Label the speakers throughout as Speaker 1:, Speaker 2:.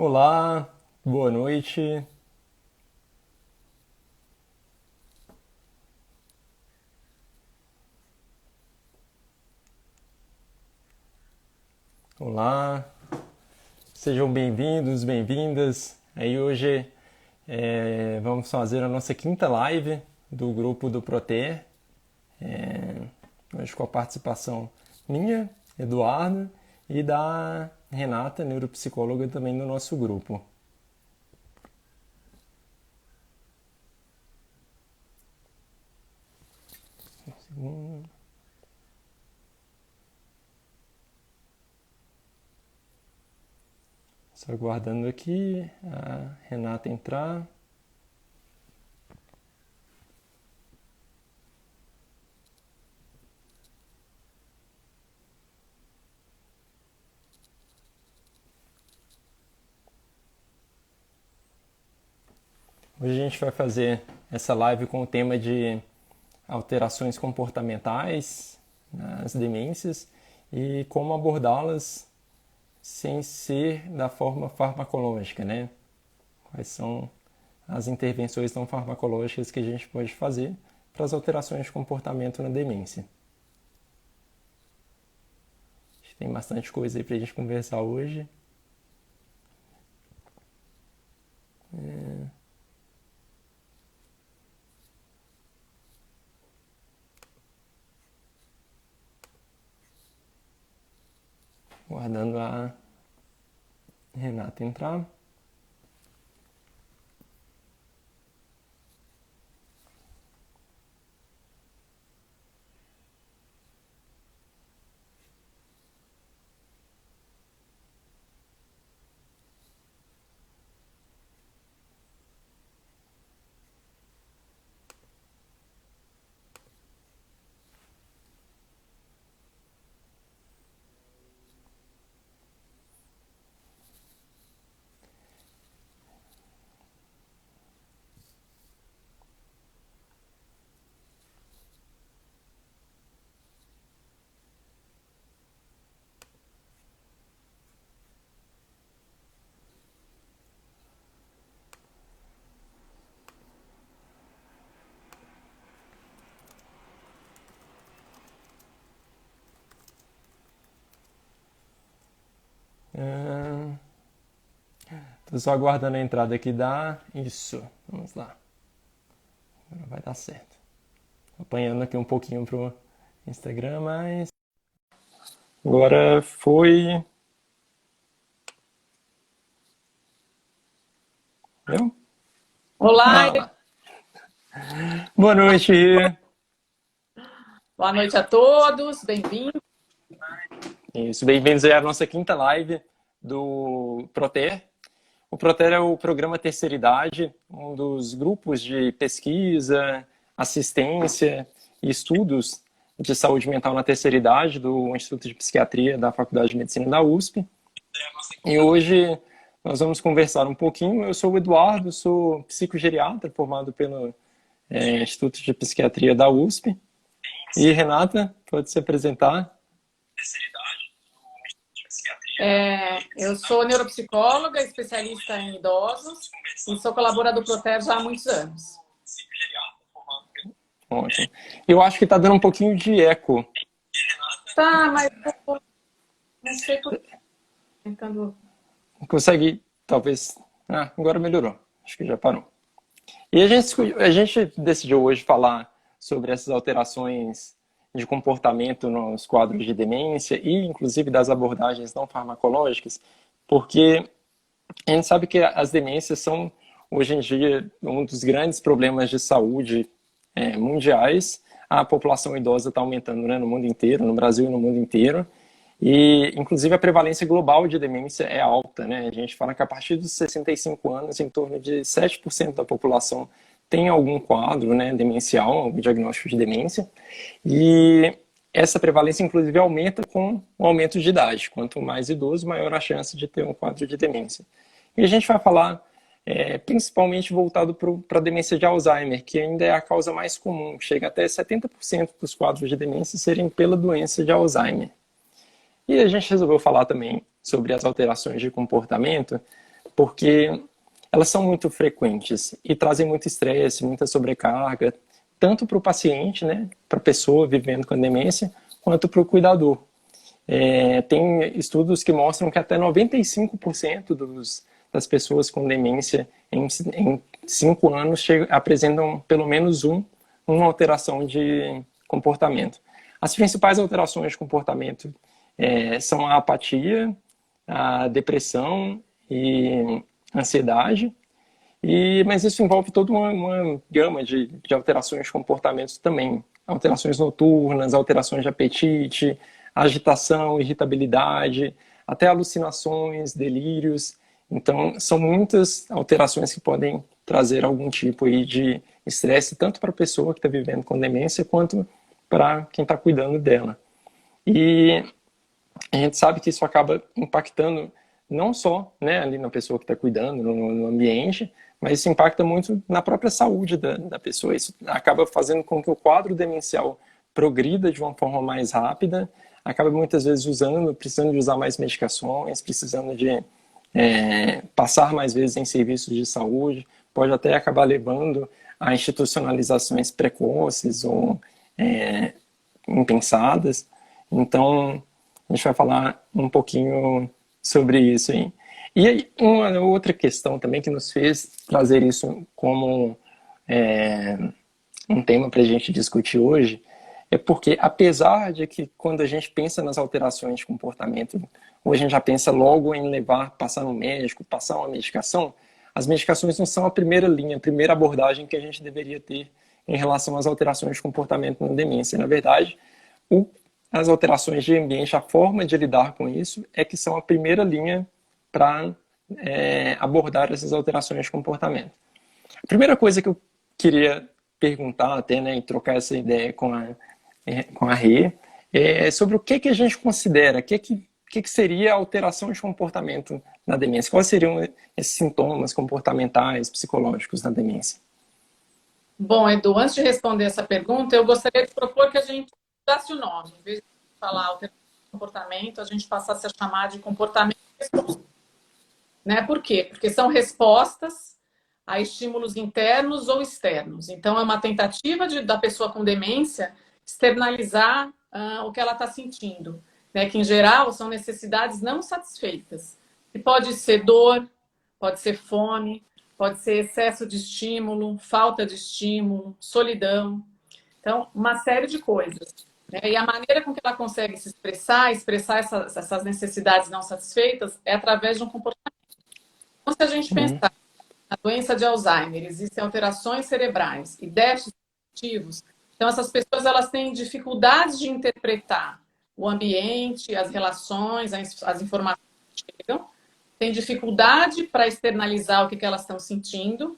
Speaker 1: Olá, boa noite. Olá, sejam bem-vindos, bem-vindas. Aí hoje vamos fazer a nossa quinta live do grupo do Proter. Hoje com a participação minha, Eduardo, e da Renata, neuropsicóloga também do nosso grupo. Um segundo. Só aguardando aqui a Renata entrar. Hoje a gente vai fazer essa live com o tema de alterações comportamentais nas demências e como abordá-las sem ser da forma farmacológica, né? Quais são as intervenções não farmacológicas que a gente pode fazer para as alterações de comportamento na demência. Tem bastante coisa aí para a gente conversar hoje. Guardando a Renata entrar. Estou só aguardando a entrada aqui da... Isso, vamos lá. Agora vai dar certo. Apanhando aqui um pouquinho pro Instagram, mas... Agora foi... Eu?
Speaker 2: Olá,
Speaker 1: Ah, boa noite.
Speaker 2: boa noite a todos, bem-vindos.
Speaker 1: Isso, bem-vindos aí à nossa quinta live do Proter. O Proter é o programa Terceira Idade, um dos grupos de pesquisa, assistência e estudos de saúde mental na terceira idade do Instituto de Psiquiatria da Faculdade de Medicina da USP. E hoje nós vamos conversar um pouquinho. Eu sou o Eduardo, sou psicogeriatra formado pelo Instituto de Psiquiatria da USP. E Renata, pode se apresentar?
Speaker 2: Eu sou neuropsicóloga, especialista em idosos e sou colaboradora do Proter já há muitos anos.
Speaker 1: Ótimo. Eu acho que está dando um pouquinho de eco.
Speaker 2: Tá, mas eu não sei por que. Tentando...
Speaker 1: Consegue, talvez... Ah, agora melhorou. Acho que já parou. E a gente decidiu hoje falar sobre essas alterações de comportamento nos quadros de demência e, inclusive, das abordagens não farmacológicas, porque a gente sabe que as demências são, hoje em dia, um dos grandes problemas de saúde mundiais. A população idosa está aumentando, né, no mundo inteiro, no Brasil e no mundo inteiro. E, inclusive, a prevalência global de demência é alta, né? A gente fala que a partir dos 65 anos, em torno de 7% da população tem algum quadro, né, demencial, algum diagnóstico de demência. E essa prevalência, inclusive, aumenta com o aumento de idade. Quanto mais idoso, maior a chance de ter um quadro de demência. E a gente vai falar principalmente voltado para a demência de Alzheimer, que ainda é a causa mais comum. Chega até 70% dos quadros de demência serem pela doença de Alzheimer. E a gente resolveu falar também sobre as alterações de comportamento porque elas são muito frequentes e trazem muito estresse, muita sobrecarga, tanto para o paciente, né, para a pessoa vivendo com demência, quanto para o cuidador. Tem estudos que mostram que até 95% das pessoas com demência em 5 anos apresentam pelo menos uma alteração de comportamento. As principais alterações de comportamento são a apatia, a depressão e ansiedade, mas isso envolve toda uma gama de alterações de comportamentos também. Alterações noturnas, alterações de apetite, agitação, irritabilidade, até alucinações, delírios. Então, são muitas alterações que podem trazer algum tipo aí de estresse, tanto para a pessoa que está vivendo com demência, quanto para quem está cuidando dela. E a gente sabe que isso acaba impactando não só, né, ali na pessoa que está cuidando, no ambiente, mas isso impacta muito na própria saúde da pessoa. Isso acaba fazendo com que o quadro demencial progrida de uma forma mais rápida, acaba muitas vezes precisando de usar mais medicações, precisando de passar mais vezes em serviços de saúde, pode até acabar levando a institucionalizações precoces ou impensadas. Então, a gente vai falar um pouquinho sobre isso aí. E aí, uma outra questão também que nos fez trazer isso como um tema para a gente discutir hoje é porque, apesar de que quando a gente pensa nas alterações de comportamento, ou a gente já pensa logo em passar no médico, passar uma medicação, as medicações não são a primeira linha, a primeira abordagem que a gente deveria ter em relação às alterações de comportamento na demência. Na verdade, as alterações de ambiente, a forma de lidar com isso, é que são a primeira linha para abordar essas alterações de comportamento. A primeira coisa que eu queria perguntar até, né, e trocar essa ideia com a Rê, é sobre o que a gente considera, o que seria a alteração de comportamento na demência. Quais seriam esses sintomas comportamentais, psicológicos na demência?
Speaker 2: Bom, Edu, antes de responder essa pergunta, eu gostaria de propor que a gente mudasse o nome. Em vez de falar alteração de comportamento, a gente passasse a chamar de comportamento responsivo. Né? Por quê? Porque são respostas a estímulos internos ou externos. Então, é uma tentativa da pessoa com demência externalizar o que ela está sentindo, né? Que, em geral, são necessidades não satisfeitas. E pode ser dor, pode ser fome, pode ser excesso de estímulo, falta de estímulo, solidão. Então, uma série de coisas. Né? E a maneira com que ela consegue se expressar essas necessidades não satisfeitas é através de um comportamento. Então, se a gente pensar na doença de Alzheimer, existem alterações cerebrais e déficits cognitivos, então essas pessoas elas têm dificuldades de interpretar o ambiente, as relações, as informações que chegam, têm dificuldade para externalizar o que elas estão sentindo,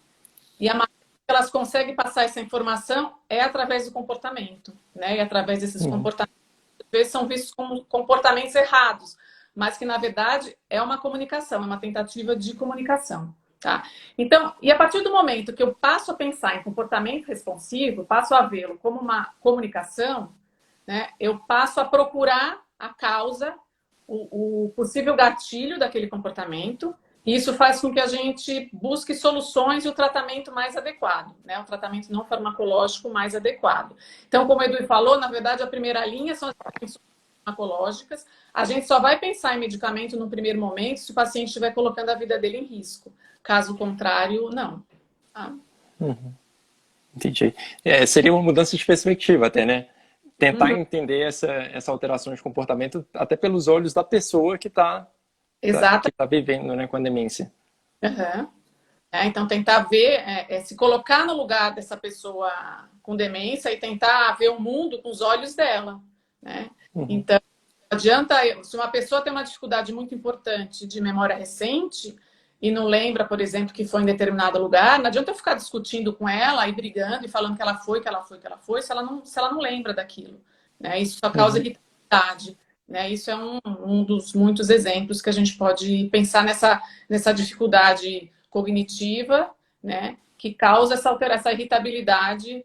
Speaker 2: e a maneira que elas conseguem passar essa informação é através do comportamento, né? E através desses comportamentos, às vezes são vistos como comportamentos errados, mas que, na verdade, é uma comunicação, é uma tentativa de comunicação. Tá? Então, e a partir do momento que eu passo a pensar em comportamento responsivo, passo a vê-lo como uma comunicação, né, eu passo a procurar a causa, o possível gatilho daquele comportamento, e isso faz com que a gente busque soluções e o tratamento mais adequado, né, o tratamento não farmacológico mais adequado. Então, como o Edu falou, na verdade, a primeira linha são as intervenções farmacológicas. A gente só vai pensar em medicamento no primeiro momento se o paciente estiver colocando a vida dele em risco. Caso contrário, não.
Speaker 1: Entendi. Seria uma mudança de perspectiva até, né? Tentar entender essa alteração de comportamento até pelos olhos da pessoa que está vivendo, né, com a demência.
Speaker 2: Uhum. Então, tentar ver, se colocar no lugar dessa pessoa com demência e tentar ver o mundo com os olhos dela. Né? Então, não adianta, se uma pessoa tem uma dificuldade muito importante de memória recente e não lembra, por exemplo, que foi em determinado lugar, não adianta eu ficar discutindo com ela e brigando e falando que ela foi, se ela não lembra daquilo. Né? Isso só causa irritabilidade. Né? Isso é um dos muitos exemplos que a gente pode pensar nessa dificuldade cognitiva, né? Que causa essa irritabilidade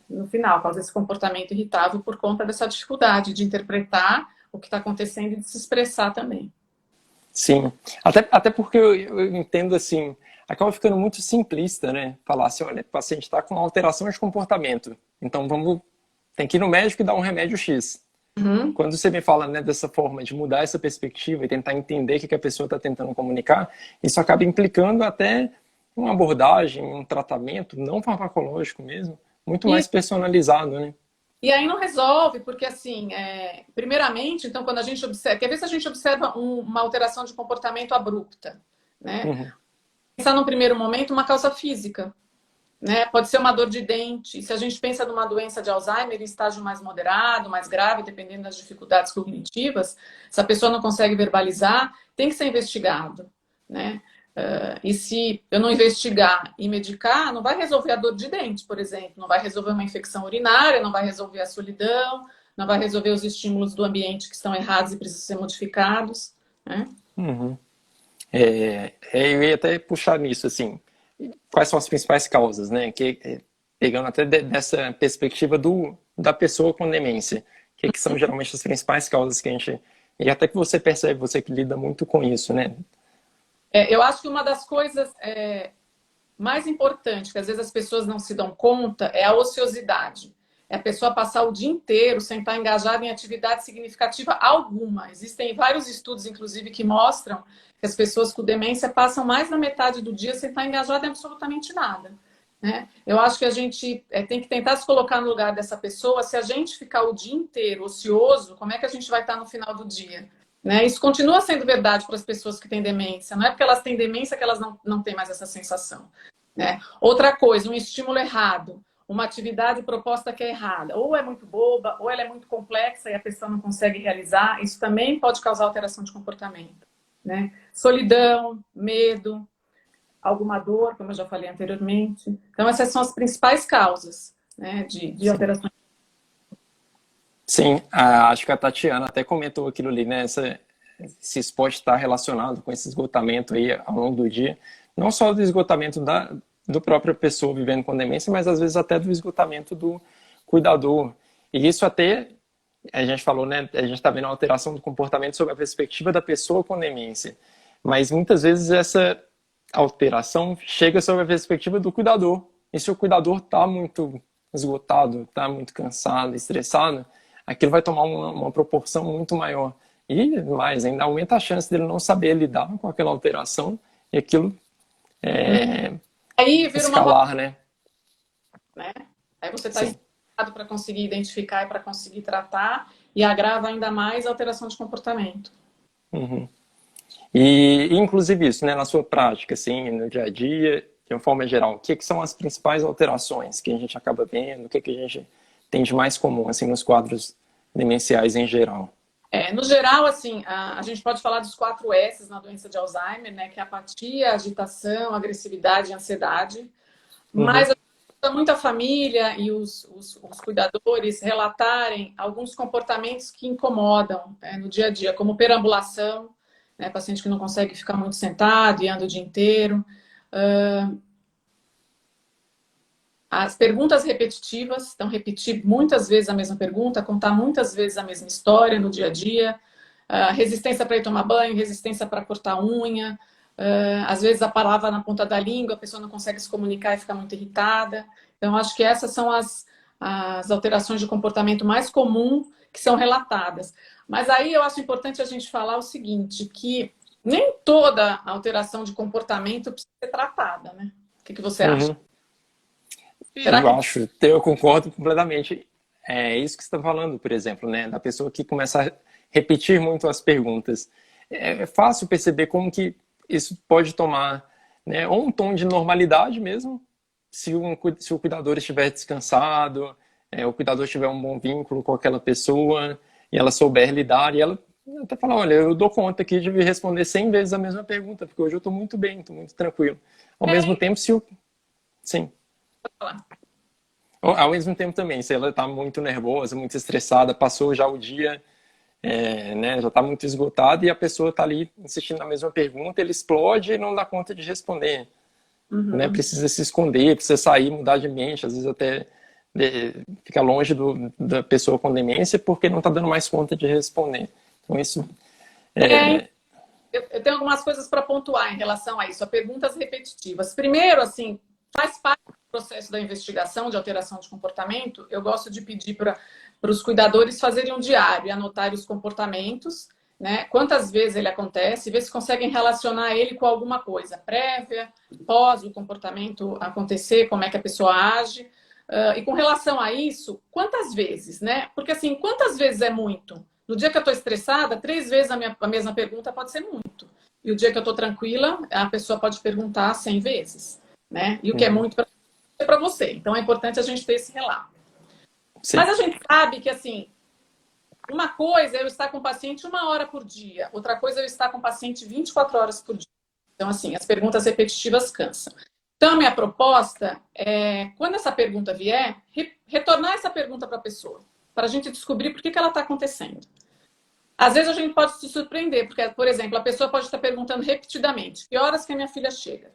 Speaker 2: no final, causa esse comportamento irritável por conta dessa dificuldade de interpretar o que está acontecendo e de se expressar também.
Speaker 1: Sim, até porque eu entendo assim, acaba ficando muito simplista, né? Falar assim, olha, o paciente está com uma alteração de comportamento, então tem que ir no médico e dar um remédio X.
Speaker 2: Uhum.
Speaker 1: Quando você me fala, né, dessa forma de mudar essa perspectiva e tentar entender o que a pessoa está tentando comunicar, isso acaba implicando até uma abordagem, um tratamento não farmacológico mesmo, muito mais personalizado, né?
Speaker 2: E aí não resolve, porque assim, primeiramente, então, quando a gente observa, quer ver se a gente observa uma alteração de comportamento abrupta, né?
Speaker 1: Uhum,
Speaker 2: Pensar num primeiro momento uma causa física, né? Pode ser uma dor de dente. Se a gente pensa numa doença de Alzheimer em estágio mais moderado, mais grave, dependendo das dificuldades cognitivas, se a pessoa não consegue verbalizar, tem que ser investigado, né? E se eu não investigar e medicar, não vai resolver a dor de dente, por exemplo, não vai resolver uma infecção urinária, não vai resolver a solidão, não vai resolver os estímulos do ambiente que estão errados e precisam ser modificados, né?
Speaker 1: uhum. Eu ia até puxar nisso, assim, quais são as principais causas, né? Pegando até dessa perspectiva da pessoa com demência, que são geralmente as principais causas que a gente... E até que você percebe, você que lida muito com isso, né?
Speaker 2: Eu acho que uma das coisas mais importantes, que às vezes as pessoas não se dão conta, é a ociosidade. É a pessoa passar o dia inteiro sem estar engajada em atividade significativa alguma. Existem vários estudos, inclusive, que mostram que as pessoas com demência passam mais da metade do dia sem estar engajada em absolutamente nada. Né? Eu acho que a gente tem que tentar se colocar no lugar dessa pessoa. Se a gente ficar o dia inteiro ocioso, como é que a gente vai estar no final do dia? Né? Isso continua sendo verdade para as pessoas que têm demência. Não é porque elas têm demência que elas não têm mais essa sensação. Né? Outra coisa, um estímulo errado, uma atividade proposta que é errada, ou é muito boba, ou ela é muito complexa e a pessoa não consegue realizar, isso também pode causar alteração de comportamento. Né? Solidão, medo, alguma dor, como eu já falei anteriormente. Então, essas são as principais causas, né, de alteração.
Speaker 1: Sim, acho que a Tatiana até comentou aquilo ali, né? Se isso pode estar relacionado com esse esgotamento aí ao longo do dia. Não só do esgotamento do própria pessoa vivendo com demência, mas às vezes até do esgotamento do cuidador. E isso até, a gente falou, né? A gente está vendo a alteração do comportamento sob a perspectiva da pessoa com demência. Mas muitas vezes essa alteração chega sob a perspectiva do cuidador. E se o cuidador está muito esgotado, está muito cansado, estressado, aquilo vai tomar uma proporção muito maior. E mais, ainda aumenta a chance dele não saber lidar com aquela alteração e aquilo
Speaker 2: Aí vira uma bola,
Speaker 1: escalar, né?
Speaker 2: né? Aí você está
Speaker 1: Sim.
Speaker 2: estudado para conseguir identificar e para conseguir tratar e agrava ainda mais a alteração de comportamento.
Speaker 1: Uhum. E inclusive isso, né, na sua prática, assim, no dia a dia, de uma forma geral, o que são as principais alterações que a gente acaba vendo, o que a gente tem de mais comum, assim, nos quadros demenciais em geral?
Speaker 2: No geral, assim, a gente pode falar dos 4 S's na doença de Alzheimer, né? Que é apatia, agitação, agressividade e ansiedade.
Speaker 1: Uhum.
Speaker 2: Mas muita família e os cuidadores relatarem alguns comportamentos que incomodam, né, no dia a dia, como perambulação, né? Paciente que não consegue ficar muito sentado e anda o dia inteiro. As perguntas repetitivas, então repetir muitas vezes a mesma pergunta, contar muitas vezes a mesma história no dia a dia, resistência para ir tomar banho, resistência para cortar unha, às vezes a palavra na ponta da língua, a pessoa não consegue se comunicar e fica muito irritada. Então, acho que essas são as alterações de comportamento mais comuns que são relatadas. Mas aí eu acho importante a gente falar o seguinte, que nem toda alteração de comportamento precisa ser tratada, né? O que você acha?
Speaker 1: Uhum.
Speaker 2: Será que
Speaker 1: Eu concordo completamente. É isso que você está falando, por exemplo, né? Da pessoa que começa a repetir muito as perguntas. É fácil perceber como que isso pode tomar, né, ou um tom de normalidade mesmo, se o cuidador estiver descansado, o cuidador tiver um bom vínculo com aquela pessoa, e ela souber lidar, e ela até falar, olha, eu dou conta aqui de responder 100 vezes a mesma pergunta, porque hoje eu estou muito bem, estou muito tranquilo. Ao mesmo tempo, se o... Sim.
Speaker 2: falar?
Speaker 1: Ao mesmo tempo também, se ela está muito nervosa, muito estressada, passou já o dia, né, já está muito esgotada e a pessoa está ali insistindo na mesma pergunta, ele explode e não dá conta de responder. Né? Precisa se esconder, precisa sair, mudar de ambiente, às vezes até ficar longe da pessoa com demência porque não está dando mais conta de responder. Então isso...
Speaker 2: eu tenho algumas coisas para pontuar em relação a isso, a perguntas repetitivas. Primeiro, assim, faz parte do processo da investigação de alteração de comportamento, eu gosto de pedir para os cuidadores fazerem um diário e anotarem os comportamentos, né? Quantas vezes ele acontece, ver se conseguem relacionar ele com alguma coisa prévia, pós o comportamento acontecer, como é que a pessoa age. E com relação a isso, quantas vezes, né? Porque assim, quantas vezes é muito? No dia que eu estou estressada, 3 vezes a mesma pergunta pode ser muito. E o dia que eu estou tranquila, a pessoa pode perguntar 100 vezes, né? E o que é muito para você. Então é importante a gente ter esse relato. Sim. Mas a gente sabe que, assim, uma coisa é eu estar com o paciente 1 hora por dia, outra coisa é eu estar com o paciente 24 horas por dia. Então, assim, as perguntas repetitivas cansam. Então, a minha proposta é, quando essa pergunta vier, retornar essa pergunta para a pessoa, para a gente descobrir por que ela está acontecendo. Às vezes a gente pode se surpreender, porque, por exemplo, a pessoa pode estar perguntando repetidamente, que horas que a minha filha chega?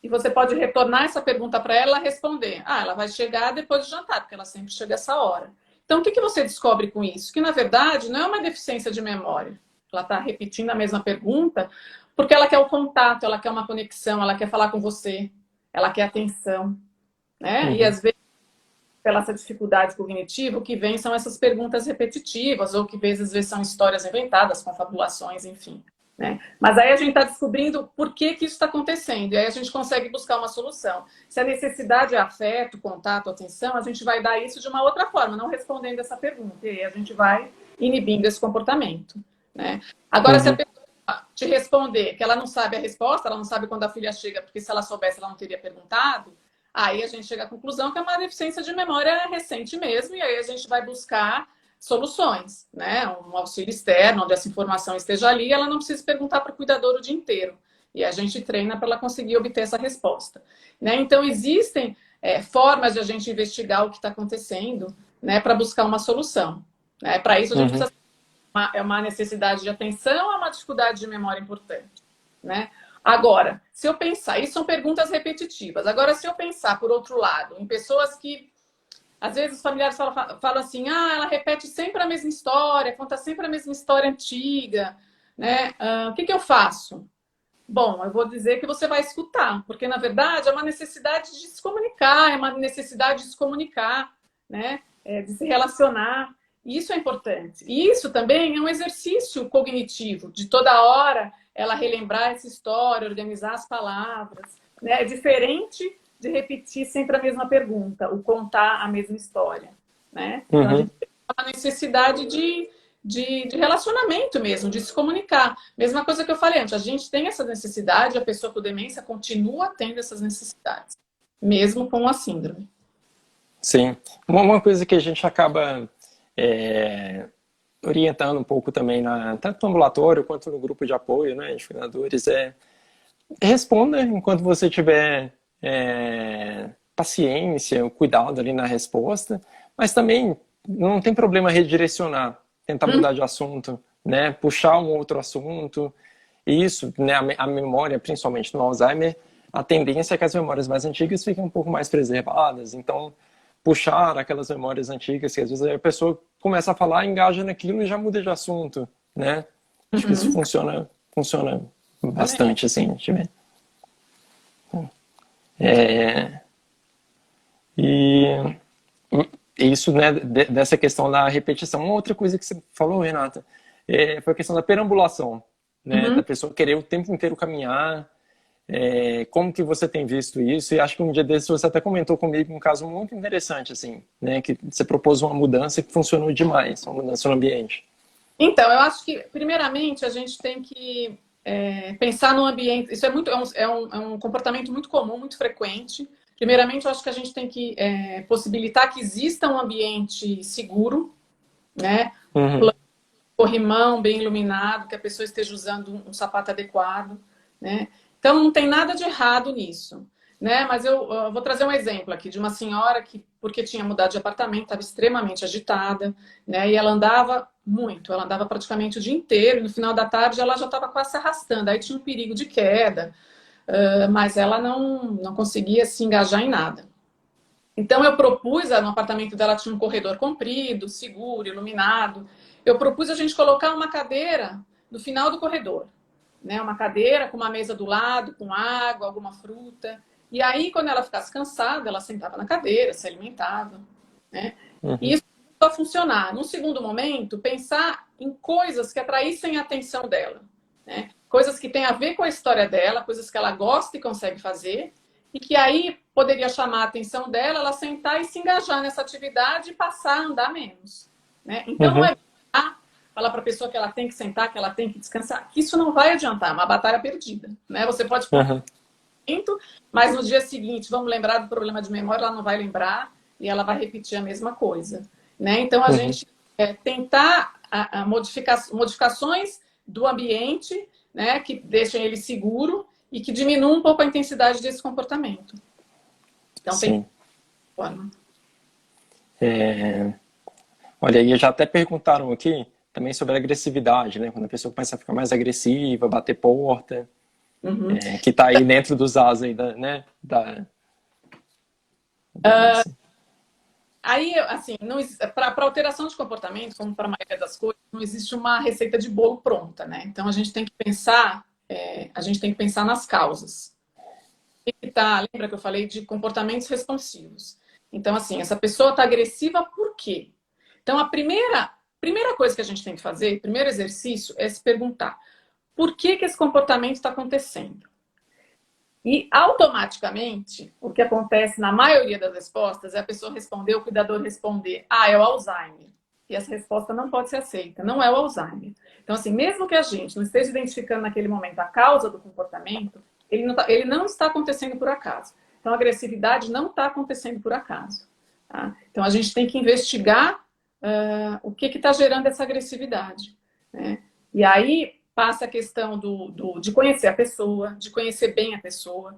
Speaker 2: E você pode retornar essa pergunta para ela e responder. Ah, ela vai chegar depois do jantar, porque ela sempre chega essa hora. Então, o que você descobre com isso? Que, na verdade, não é uma deficiência de memória. Ela está repetindo a mesma pergunta porque ela quer o contato, ela quer uma conexão, ela quer falar com você, ela quer atenção, né? E, às vezes, pela essa dificuldade cognitiva, o que vem são essas perguntas repetitivas, ou que, às vezes, são histórias inventadas, confabulações, enfim. Né? Mas aí a gente está descobrindo por que isso está acontecendo. E aí a gente consegue buscar uma solução. Se a necessidade é afeto, contato, atenção, a gente vai dar isso de uma outra forma, não respondendo essa pergunta. E aí a gente vai inibindo esse comportamento. Né? Agora, se a pessoa te responder que ela não sabe a resposta, ela não sabe quando a filha chega, porque se ela soubesse, ela não teria perguntado, aí a gente chega à conclusão que é uma deficiência de memória recente mesmo, e aí a gente vai buscar soluções, né? Um auxílio externo, onde essa informação esteja ali, ela não precisa perguntar para o cuidador o dia inteiro. E a gente treina para ela conseguir obter essa resposta. Né? Então, existem formas de a gente investigar o que está acontecendo, né, para buscar uma solução. Né? Para isso, a gente precisa... É uma necessidade de atenção, é uma dificuldade de memória importante. Né? Agora, se eu pensar... Isso são perguntas repetitivas. Agora, se eu pensar, por outro lado, em pessoas que... Às vezes os familiares falam assim, ela repete sempre a mesma história, conta sempre a mesma história antiga, né? O que eu faço? Bom, eu vou dizer que você vai escutar, porque na verdade é uma necessidade de se comunicar, é uma necessidade de se comunicar, né? De se relacionar. E isso é importante. E isso também é um exercício cognitivo, de toda hora ela relembrar essa história, organizar as palavras, né? É diferente de repetir sempre a mesma pergunta, o contar a mesma história, né? Então, a gente tem uma necessidade de relacionamento mesmo, de se comunicar. Mesma coisa que eu falei antes, a gente tem essa necessidade, a pessoa com demência continua tendo essas necessidades, mesmo com a síndrome.
Speaker 1: Sim. Uma coisa que a gente acaba orientando um pouco também, tanto no ambulatório quanto no grupo de apoio, né, de cuidadores, responda enquanto você tiver paciência, cuidado ali na resposta, mas também não tem problema redirecionar, tentar mudar de assunto, né? Puxar um outro assunto. E isso, né, a memória, principalmente no Alzheimer, a tendência é que as memórias mais antigas fiquem um pouco mais preservadas. Então, puxar aquelas memórias antigas, que às vezes a pessoa começa a falar, engaja naquilo e já muda de assunto, né? Acho que isso funciona bastante, assim, a gente vê. E isso, né, dessa questão da repetição. Uma outra coisa que você falou, Renata, foi a questão da perambulação, né, da pessoa querer o tempo inteiro caminhar. Como que você tem visto isso? E acho que um dia desses você até comentou comigo um caso muito interessante, assim, né, que você propôs uma mudança que funcionou demais, uma mudança no ambiente.
Speaker 2: Então, eu acho que, primeiramente, a gente tem que pensar no ambiente. Isso é um comportamento muito comum, muito frequente. Primeiramente, eu acho que a gente tem que possibilitar que exista um ambiente seguro, né? Corrimão, bem iluminado, que a pessoa esteja usando um sapato adequado, né? Então, não tem nada de errado nisso, né? Mas eu vou trazer um exemplo aqui de uma senhora que, porque tinha mudado de apartamento, estava extremamente agitada, né? E ela andava muito, ela andava praticamente o dia inteiro, e no final da tarde ela já estava quase se arrastando, aí tinha um perigo de queda, mas ela não conseguia se engajar em nada. Então eu propus, no apartamento dela tinha um corredor comprido, seguro, iluminado, eu propus a gente colocar uma cadeira no final do corredor, né? Uma cadeira com uma mesa do lado, com água, alguma fruta. E aí, quando ela ficasse cansada, ela sentava na cadeira, se alimentava, né? E
Speaker 1: Uhum.
Speaker 2: isso começou a funcionar. Num segundo momento, pensar em coisas que atraíssem a atenção dela, né? Coisas que têm a ver com a história dela, coisas que ela gosta e consegue fazer, e que aí poderia chamar a atenção dela, ela sentar e se engajar nessa atividade e passar a andar menos, né? Então, não
Speaker 1: Uhum.
Speaker 2: é falar para a pessoa que ela tem que sentar, que ela tem que descansar, que isso não vai adiantar, é uma batalha perdida, né? Você pode
Speaker 1: Uhum.
Speaker 2: mas no dia seguinte, vamos lembrar do problema de memória, ela não vai lembrar e ela vai repetir a mesma coisa, né? Então, a
Speaker 1: Uhum.
Speaker 2: gente tentar modificações do ambiente, né, que deixem ele seguro e que diminuam um pouco a intensidade desse comportamento. Então, tem
Speaker 1: Sim.
Speaker 2: forma.
Speaker 1: Olha, e já até perguntaram aqui também sobre a agressividade, né? Quando a pessoa começa a ficar mais agressiva, bater porta,
Speaker 2: Uhum.
Speaker 1: que está aí dentro dos as aí né? Da doença.
Speaker 2: Aí, assim, para alteração de comportamento, como para a maioria das coisas, não existe uma receita de bolo pronta, né? Então, a gente tem que pensar nas causas. Lembra que eu falei de comportamentos responsivos? Então, assim, essa pessoa está agressiva por quê? Então, a primeira coisa que a gente tem que fazer, o primeiro exercício, é se perguntar por que esse comportamento está acontecendo? E automaticamente, o que acontece na maioria das respostas é a pessoa responder, o cuidador responder, é o Alzheimer. E essa resposta não pode ser aceita, não é o Alzheimer. Então, assim, mesmo que a gente não esteja identificando naquele momento a causa do comportamento, ele não está acontecendo por acaso. Então, a agressividade não está acontecendo por acaso. Tá? Então, a gente tem que investigar o que está gerando essa agressividade, né? E aí, passa a questão de conhecer a pessoa, de conhecer bem a pessoa.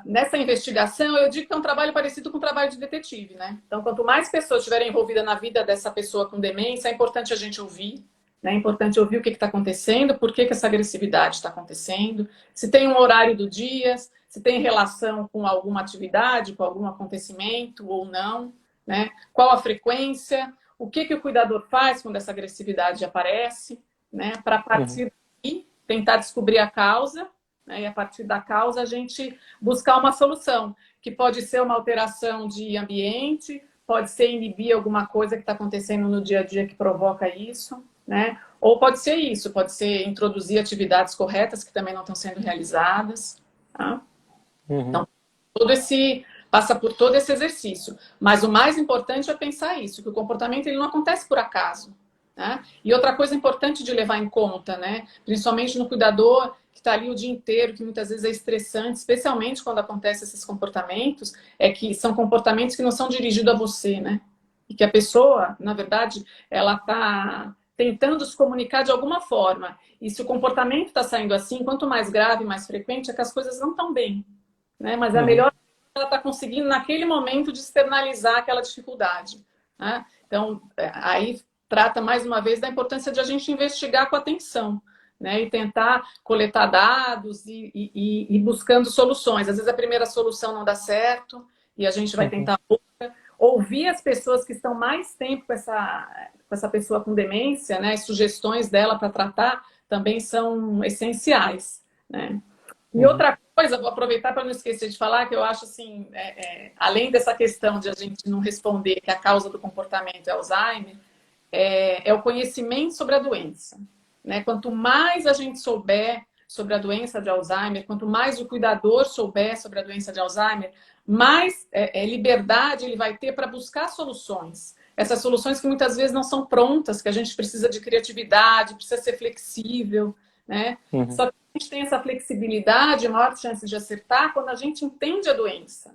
Speaker 2: Nessa investigação, eu digo que é um trabalho parecido com o trabalho de detetive, né? Então, quanto mais pessoas estiverem envolvidas na vida dessa pessoa com demência, é importante a gente ouvir, né? É importante ouvir o que está acontecendo, por que essa agressividade está acontecendo, se tem um horário do dia, se tem relação com alguma atividade, com algum acontecimento ou não, né? Qual a frequência, o que o cuidador faz quando essa agressividade aparece, né? Para
Speaker 1: Uhum.
Speaker 2: partir daí tentar descobrir a causa, né? E a partir da causa a gente buscar uma solução, que pode ser uma alteração de ambiente, pode ser inibir alguma coisa que está acontecendo no dia a dia que provoca isso, né? Ou pode ser isso, pode ser introduzir atividades corretas que também não estão sendo realizadas, tá?
Speaker 1: Uhum.
Speaker 2: Então, passa por todo esse exercício. Mas o mais importante é pensar isso, que o comportamento ele não acontece por acaso, né? E outra coisa importante de levar em conta, né? Principalmente no cuidador que está ali o dia inteiro, que muitas vezes é estressante, especialmente quando acontecem esses comportamentos, é que são comportamentos que não são dirigidos a você, né? E que a pessoa, na verdade, ela está tentando se comunicar de alguma forma. E se o comportamento está saindo assim, quanto mais grave, mais frequente, é que as coisas não estão bem, né? Mas é
Speaker 1: Uhum.
Speaker 2: melhor ela está conseguindo, naquele momento, de externalizar aquela dificuldade, né? Então, aí trata mais uma vez da importância de a gente investigar com atenção, né? E tentar coletar dados e buscando soluções. Às vezes a primeira solução não dá certo e a gente vai
Speaker 1: Uhum.
Speaker 2: tentar outra. Ouvir as pessoas que estão mais tempo com essa pessoa com demência, né? As sugestões dela para tratar também são essenciais, né? E
Speaker 1: Uhum.
Speaker 2: outra coisa, vou aproveitar para não esquecer de falar, que eu acho assim, além dessa questão de a gente não responder que a causa do comportamento é Alzheimer, é o conhecimento sobre a doença, né? Quanto mais a gente souber sobre a doença de Alzheimer, quanto mais o cuidador souber sobre a doença de Alzheimer, mais liberdade ele vai ter para buscar soluções. Essas soluções que muitas vezes não são prontas, que a gente precisa de criatividade, precisa ser flexível, né?
Speaker 1: Uhum.
Speaker 2: Só que a gente tem essa flexibilidade, maior chance de acertar quando a gente entende a doença,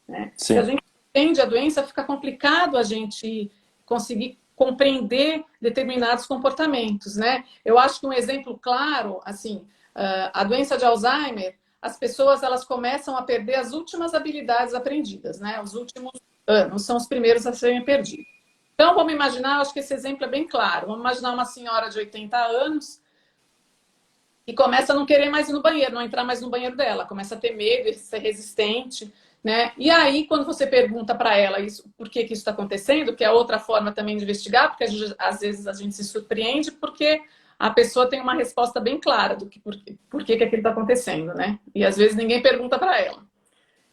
Speaker 2: né? Se a
Speaker 1: Sim.
Speaker 2: gente entende a doença, fica complicado a gente conseguir compreender determinados comportamentos, né? Eu acho que um exemplo claro, assim, a doença de Alzheimer, as pessoas elas começam a perder as últimas habilidades aprendidas, né? Os últimos anos são os primeiros a serem perdidos. Então, vamos imaginar, acho que esse exemplo é bem claro. Vamos imaginar uma senhora de 80 anos e começa a não querer mais ir no banheiro, não entrar mais no banheiro dela, começa a ter medo, ser resistente, né? E aí, quando você pergunta para ela isso, por que isso está acontecendo, que é outra forma também de investigar, porque às vezes a gente se surpreende, porque a pessoa tem uma resposta bem clara do que por que aquilo está acontecendo, né? E às vezes ninguém pergunta para ela.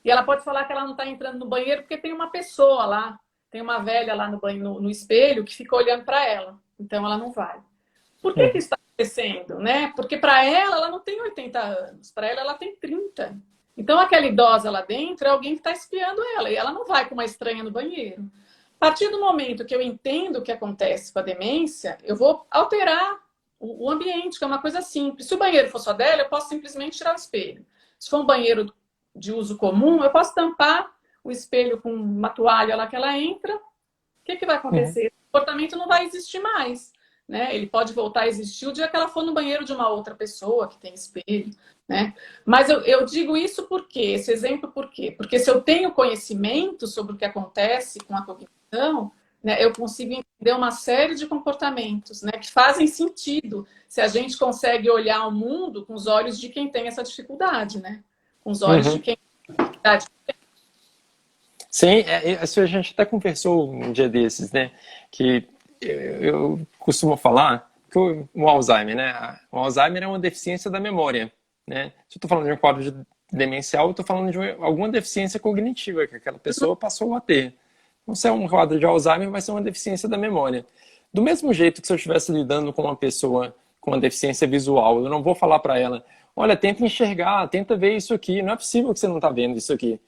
Speaker 2: E ela pode falar que ela não está entrando no banheiro porque tem uma pessoa lá, tem uma velha lá no espelho que fica olhando para ela. Então ela não vai. Por que isso está acontecendo, né? Porque para ela não tem 80 anos, para ela tem 30. Então aquela idosa lá dentro é alguém que está espiando ela e ela não vai com uma estranha no banheiro. A partir do momento que eu entendo o que acontece com a demência, eu vou alterar o ambiente, que é uma coisa simples. Se o banheiro for só dela, eu posso simplesmente tirar o espelho. Se for um banheiro de uso comum, eu posso tampar o espelho com uma toalha lá que ela entra. O que vai acontecer? O comportamento não vai existir mais. Né? Ele pode voltar a existir o dia que ela for no banheiro de uma outra pessoa que tem espelho. Né? Mas eu digo isso por quê? Esse exemplo por quê? Porque se eu tenho conhecimento sobre o que acontece com a cognição, né, eu consigo entender uma série de comportamentos, né, que fazem sentido se a gente consegue olhar o mundo com os olhos de quem tem essa dificuldade, né? Com os olhos de quem tem dificuldade.
Speaker 1: Sim, isso a gente até conversou um dia desses, né? Que eu costumo falar que o Alzheimer, né? O Alzheimer é uma deficiência da memória, né? Se eu estou falando de um quadro demencial, eu estou falando de alguma deficiência cognitiva que aquela pessoa passou a ter. Então, se é um quadro de Alzheimer, vai ser uma deficiência da memória. Do mesmo jeito que se eu estivesse lidando com uma pessoa com uma deficiência visual, eu não vou falar para ela, olha, tenta enxergar, tenta ver isso aqui, não é possível que você não está vendo isso aqui.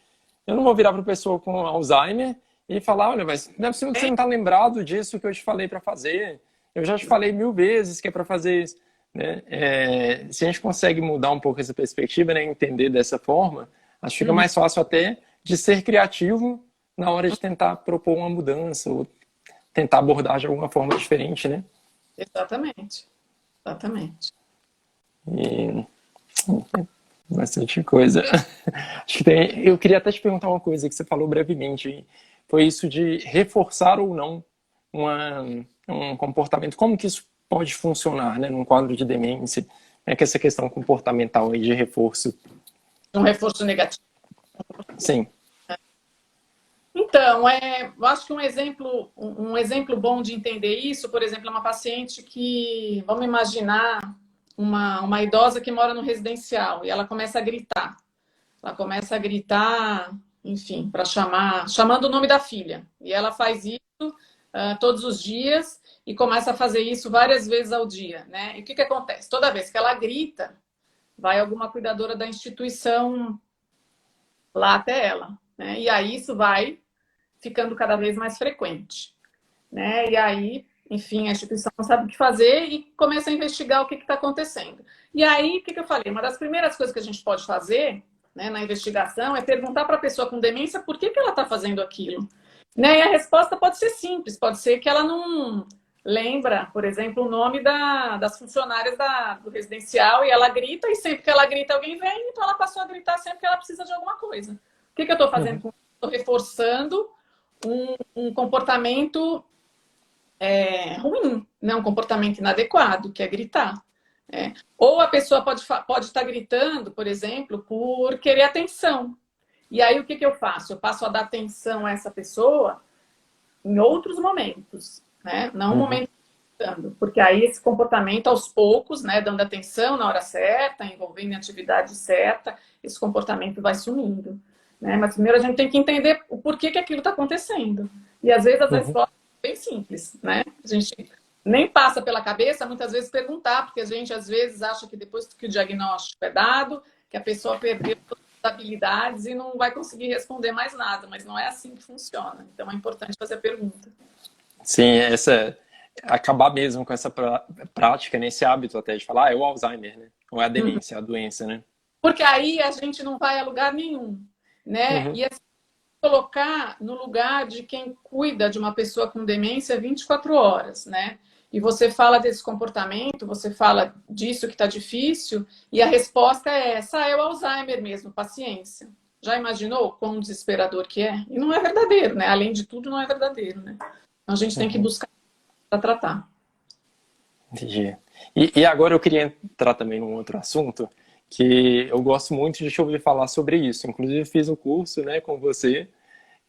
Speaker 1: Eu não vou virar para a pessoa com Alzheimer e falar, olha, mas não é possível que você não está lembrado disso que eu te falei para fazer. Eu já te falei 1000 vezes que é para fazer isso. Né? Se a gente consegue mudar um pouco essa perspectiva, né, entender dessa forma, acho que fica mais fácil até de ser criativo na hora de tentar propor uma mudança ou tentar abordar de alguma forma diferente, né?
Speaker 2: Exatamente. Exatamente.
Speaker 1: E bastante coisa. Acho que eu queria até te perguntar uma coisa que você falou brevemente. Foi isso de reforçar ou não um comportamento. Como que isso pode funcionar, né, num quadro de demência? É que essa questão comportamental aí de reforço.
Speaker 2: Um reforço negativo.
Speaker 1: Sim.
Speaker 2: Então, eu acho que um exemplo bom de entender isso, por exemplo, é uma paciente que, vamos imaginar, uma idosa que mora no residencial e ela começa a gritar. Ela começa a gritar, enfim, chamando o nome da filha. E ela faz isso todos os dias e começa a fazer isso várias vezes ao dia, né? E o que acontece? Toda vez que ela grita, vai alguma cuidadora da instituição lá até ela, né? E aí isso vai ficando cada vez mais frequente, né? E aí, enfim, a instituição não sabe o que fazer e começa a investigar o que está acontecendo. E aí, o que eu falei? Uma das primeiras coisas que a gente pode fazer, né, na investigação é perguntar para a pessoa com demência por que ela está fazendo aquilo. Né? E a resposta pode ser simples, pode ser que ela não lembra, por exemplo, o nome das funcionárias do residencial e ela grita e sempre que ela grita alguém vem, então ela passou a gritar sempre que ela precisa de alguma coisa. O que eu estou fazendo com isso? Estou reforçando um comportamento ruim, né? Um comportamento inadequado, que é gritar. Ou a pessoa pode estar gritando, por exemplo, por querer atenção. E aí o que eu faço? Eu passo a dar atenção a essa pessoa em outros momentos, né? Não um momento gritando, porque aí esse comportamento aos poucos, né, dando atenção na hora certa, envolvendo em atividade certa, esse comportamento vai sumindo. Né? Mas primeiro a gente tem que entender o porquê que aquilo está acontecando. E às vezes as respostas são bem simples, né? A gente nem passa pela cabeça muitas vezes perguntar, porque a gente às vezes acha que depois que o diagnóstico é dado, que a pessoa perdeu todas as habilidades e não vai conseguir responder mais nada, mas não é assim que funciona. Então é importante fazer a pergunta.
Speaker 1: Sim, acabar mesmo com essa prática, nesse hábito até de falar, é o Alzheimer, né? Ou é a demência, a doença, né?
Speaker 2: Porque aí a gente não vai a lugar nenhum, né? E assim, colocar no lugar de quem cuida de uma pessoa com demência 24 horas, né? E você fala desse comportamento, você fala disso que está difícil, e a resposta é essa, é o Alzheimer mesmo, paciência. Já imaginou quão desesperador que é? E não é verdadeiro, né? Além de tudo, não é verdadeiro, né? Então a gente tem que buscar para tratar.
Speaker 1: Entendi. E agora eu queria entrar também num outro assunto, que eu gosto muito de te ouvir falar sobre isso. Inclusive fiz um curso, né, com você,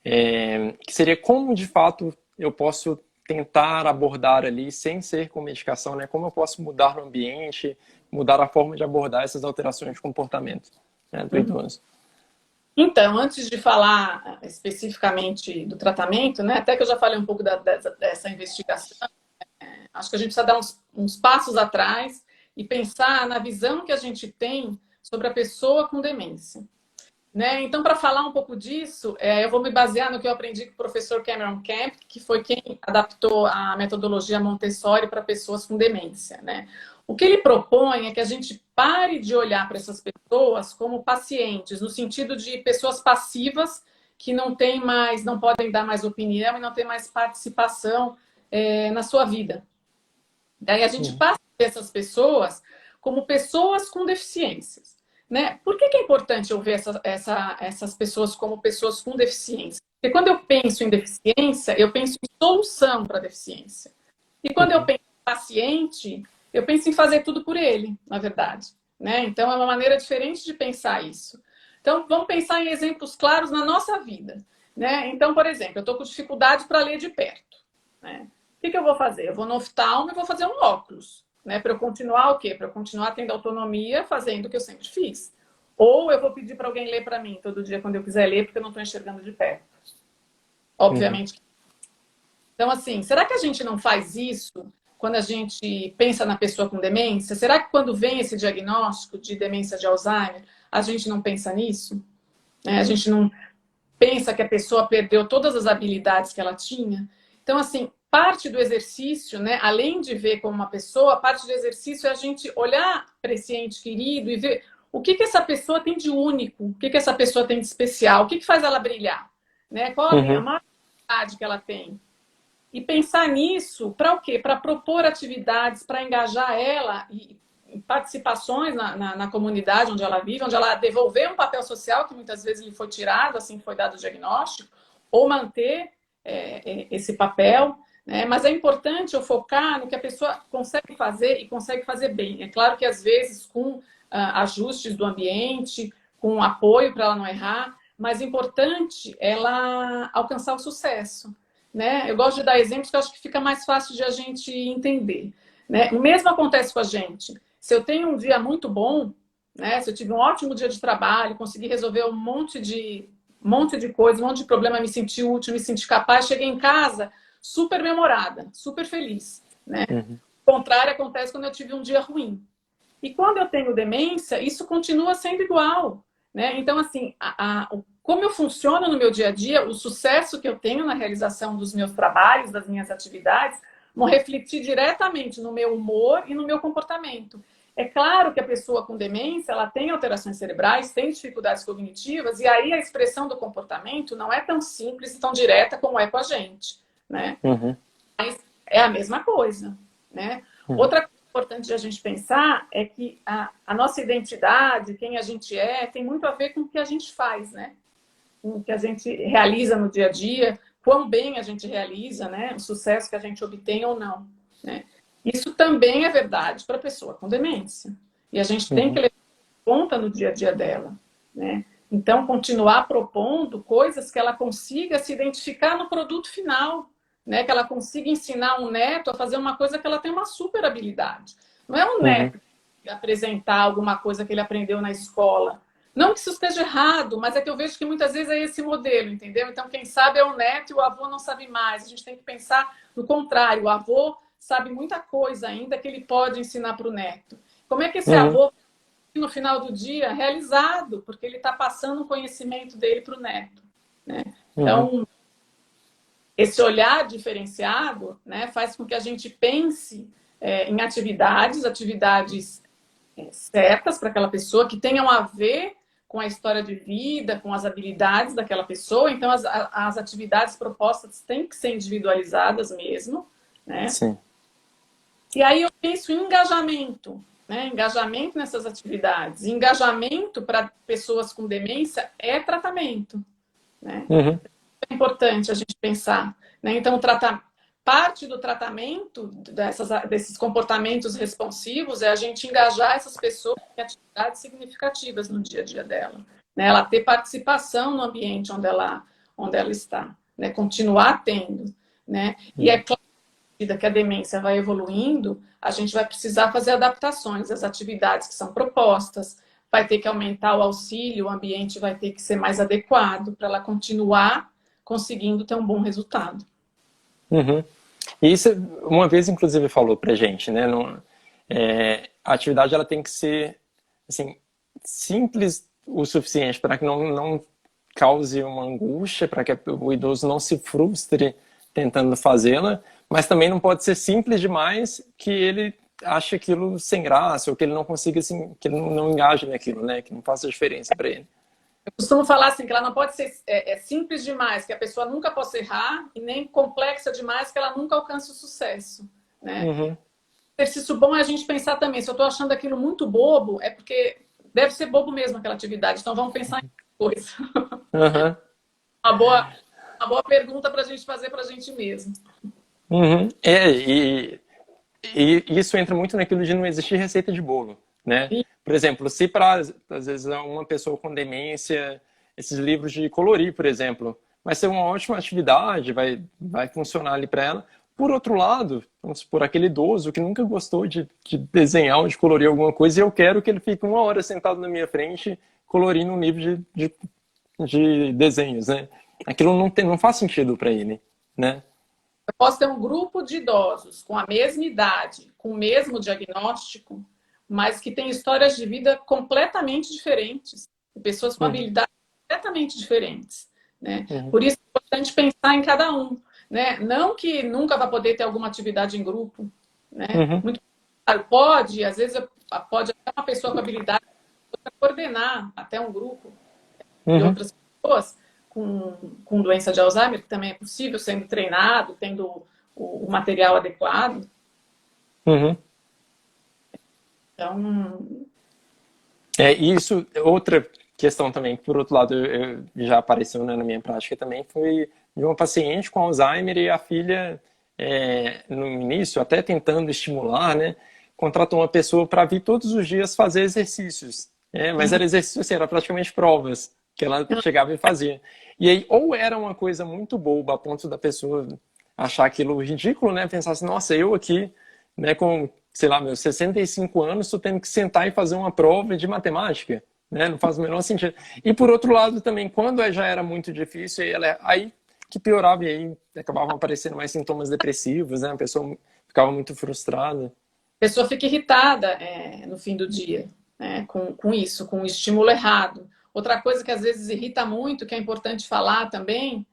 Speaker 1: que seria como de fato eu posso tentar abordar ali sem ser com medicação, né? Como eu posso mudar o ambiente, mudar a forma de abordar essas alterações de comportamento, né, do idoso.
Speaker 2: Então, antes de falar especificamente do tratamento, né, até que eu já falei um pouco dessa investigação, acho que a gente precisa dar uns passos atrás e pensar na visão que a gente tem sobre a pessoa com demência. Né? Então, para falar um pouco disso, eu vou me basear no que eu aprendi com o professor Cameron Camp, que foi quem adaptou a metodologia Montessori para pessoas com demência. Né? O que ele propõe é que a gente pare de olhar para essas pessoas como pacientes, no sentido de pessoas passivas que não têm mais, não podem dar mais opinião e não têm mais participação na sua vida. Daí a gente passa a ver essas pessoas como pessoas com deficiências. Né? Por que é importante eu ver essas pessoas como pessoas com deficiência? Porque quando eu penso em deficiência, eu penso em solução para a deficiência. E quando eu penso em paciente, eu penso em fazer tudo por ele, na verdade. Né? Então, é uma maneira diferente de pensar isso. Então, vamos pensar em exemplos claros na nossa vida. Né? Então, por exemplo, eu estou com dificuldade para ler de perto. Né? O que eu vou fazer? Eu vou no oftalmo e vou fazer um óculos. Né, para eu continuar o quê? Para eu continuar tendo autonomia, fazendo o que eu sempre fiz. Ou eu vou pedir para alguém ler para mim todo dia quando eu quiser ler, porque eu não estou enxergando de perto. Obviamente. Então, assim, será que a gente não faz isso quando a gente pensa na pessoa com demência? Será que quando vem esse diagnóstico de demência de Alzheimer, a gente não pensa nisso? A gente não pensa que a pessoa perdeu todas as habilidades que ela tinha? Então, assim, parte do exercício, né, além de ver como uma pessoa, parte do exercício é a gente olhar para esse ente querido e ver o que essa pessoa tem de único, o que essa pessoa tem de especial, o que faz ela brilhar, né? Qual a maior habilidade que ela tem. E pensar nisso para o quê? Para propor atividades, para engajar ela e participações na comunidade onde ela vive, onde ela devolver um papel social que muitas vezes lhe foi tirado, assim que foi dado o diagnóstico, ou manter esse papel. Né? Mas é importante eu focar no que a pessoa consegue fazer e consegue fazer bem. É claro que às vezes com ajustes do ambiente, com apoio para ela não errar, mas é importante ela alcançar o sucesso. Né? Eu gosto de dar exemplos que eu acho que fica mais fácil de a gente entender. Né? O mesmo acontece com a gente. Se eu tenho um dia muito bom, né? Se eu tive um ótimo dia de trabalho, consegui resolver um monte de coisa, um monte de problema, me senti útil, me senti capaz, cheguei em casa super memorada, super feliz. Né? O contrário acontece quando eu tive um dia ruim. E quando eu tenho demência, isso continua sendo igual. Né? Então, assim, como eu funciono no meu dia a dia, o sucesso que eu tenho na realização dos meus trabalhos, das minhas atividades, vão refletir diretamente no meu humor e no meu comportamento. É claro que a pessoa com demência, ela tem alterações cerebrais, tem dificuldades cognitivas, e aí a expressão do comportamento não é tão simples e tão direta como é com a gente. Né? Mas é a mesma coisa. Né? Outra coisa importante de a gente pensar é que a nossa identidade, quem a gente é, tem muito a ver com o que a gente faz, né? Com o que a gente realiza no dia a dia, quão bem a gente realiza, né? O sucesso que a gente obtém ou não. Né? Isso também é verdade para a pessoa com demência. E a gente tem que levar em conta no dia a dia dela. Né? Então, continuar propondo coisas que ela consiga se identificar no produto final. Né, que ela consiga ensinar um neto a fazer uma coisa que ela tem uma super habilidade. Não é um neto apresentar alguma coisa que ele aprendeu na escola. Não que isso esteja errado, mas é que eu vejo que muitas vezes é esse modelo, entendeu? Então, quem sabe é o neto e o avô não sabe mais. A gente tem que pensar no contrário. O avô sabe muita coisa ainda que ele pode ensinar para o neto. Como é que esse avô, no final do dia, é realizado? Porque ele está passando o conhecimento dele para o neto. Né? Então, esse olhar diferenciado, né, faz com que a gente pense em atividades certas para aquela pessoa, que tenham a ver com a história de vida, com as habilidades daquela pessoa. Então, as atividades propostas têm que ser individualizadas mesmo. Né?
Speaker 1: Sim.
Speaker 2: E aí eu penso em engajamento. Né? Engajamento nessas atividades. Engajamento para pessoas com demência é tratamento. Né? É importante a gente pensar. Né? Então, parte do tratamento desses comportamentos responsivos é a gente engajar essas pessoas em atividades significativas no dia a dia dela. Né? Ela ter participação no ambiente onde ela está. Né? Continuar tendo. Né? E é claro medida que a demência vai evoluindo, a gente vai precisar fazer adaptações às atividades que são propostas, vai ter que aumentar o auxílio, o ambiente vai ter que ser mais adequado para ela continuar conseguindo ter um bom resultado.
Speaker 1: Uhum. E isso, uma vez, inclusive, falou pra gente, né? A atividade ela tem que ser assim, simples o suficiente para que não cause uma angústia, para que o idoso não se frustre tentando fazê-la, mas também não pode ser simples demais que ele ache aquilo sem graça, ou que ele não consiga, assim, que ele não engaje naquilo, né? Que não faça diferença para ele.
Speaker 2: Eu costumo falar assim, que ela não pode ser simples demais, que a pessoa nunca possa errar, e nem complexa demais, que ela nunca alcance o sucesso, né?
Speaker 1: Uhum.
Speaker 2: Exercício bom é a gente pensar também, se eu estou achando aquilo muito bobo, é porque deve ser bobo mesmo aquela atividade, então vamos pensar em coisa.
Speaker 1: Uhum.
Speaker 2: Uma boa pergunta para a gente fazer para a gente mesmo.
Speaker 1: Uhum. E isso entra muito naquilo de não existir receita de bolo, né?
Speaker 2: E
Speaker 1: Por exemplo, se para, às vezes, uma pessoa com demência, esses livros de colorir, por exemplo, vai ser uma ótima atividade, vai funcionar ali para ela. Por outro lado, vamos supor, aquele idoso que nunca gostou de desenhar ou de colorir alguma coisa, e eu quero que ele fique 1 hora sentado na minha frente colorindo um livro de desenhos, né? Aquilo não faz sentido para ele, né?
Speaker 2: eu posso ter um grupo de idosos com a mesma idade, com o mesmo diagnóstico, mas que têm histórias de vida completamente diferentes, pessoas com
Speaker 1: Uhum.
Speaker 2: habilidades completamente diferentes, né?
Speaker 1: Uhum.
Speaker 2: Por isso é importante pensar em cada um, né? Não que nunca vai poder ter alguma atividade em grupo, né?
Speaker 1: Uhum.
Speaker 2: Muito claro, pode, às vezes pode até uma pessoa com habilidade coordenar até um grupo de
Speaker 1: Uhum.
Speaker 2: outras pessoas com doença de Alzheimer, que também é possível, sendo treinado, tendo o material adequado.
Speaker 1: Uhum.
Speaker 2: Então,
Speaker 1: Isso, outra questão também, que por outro lado já apareceu, né, na minha prática também, foi de uma paciente com Alzheimer e a filha, no início, até tentando estimular, né, contratou uma pessoa para vir todos os dias fazer exercícios. Mas era exercício assim, era praticamente provas que ela chegava e fazia. E aí, ou era uma coisa muito boba, a ponto da pessoa achar aquilo ridículo, né, pensar assim, nossa, eu aqui, né, com, sei lá, meus 65 anos, estou tendo que sentar e fazer uma prova de matemática, né? Não faz o menor sentido. E por outro lado também, quando já era muito difícil, aí que piorava e aí acabavam aparecendo mais sintomas depressivos, né? A pessoa ficava muito frustrada.
Speaker 2: a pessoa fica irritada no fim do dia, né, com isso, com o estímulo errado. Outra coisa que às vezes irrita muito, que é importante falar também,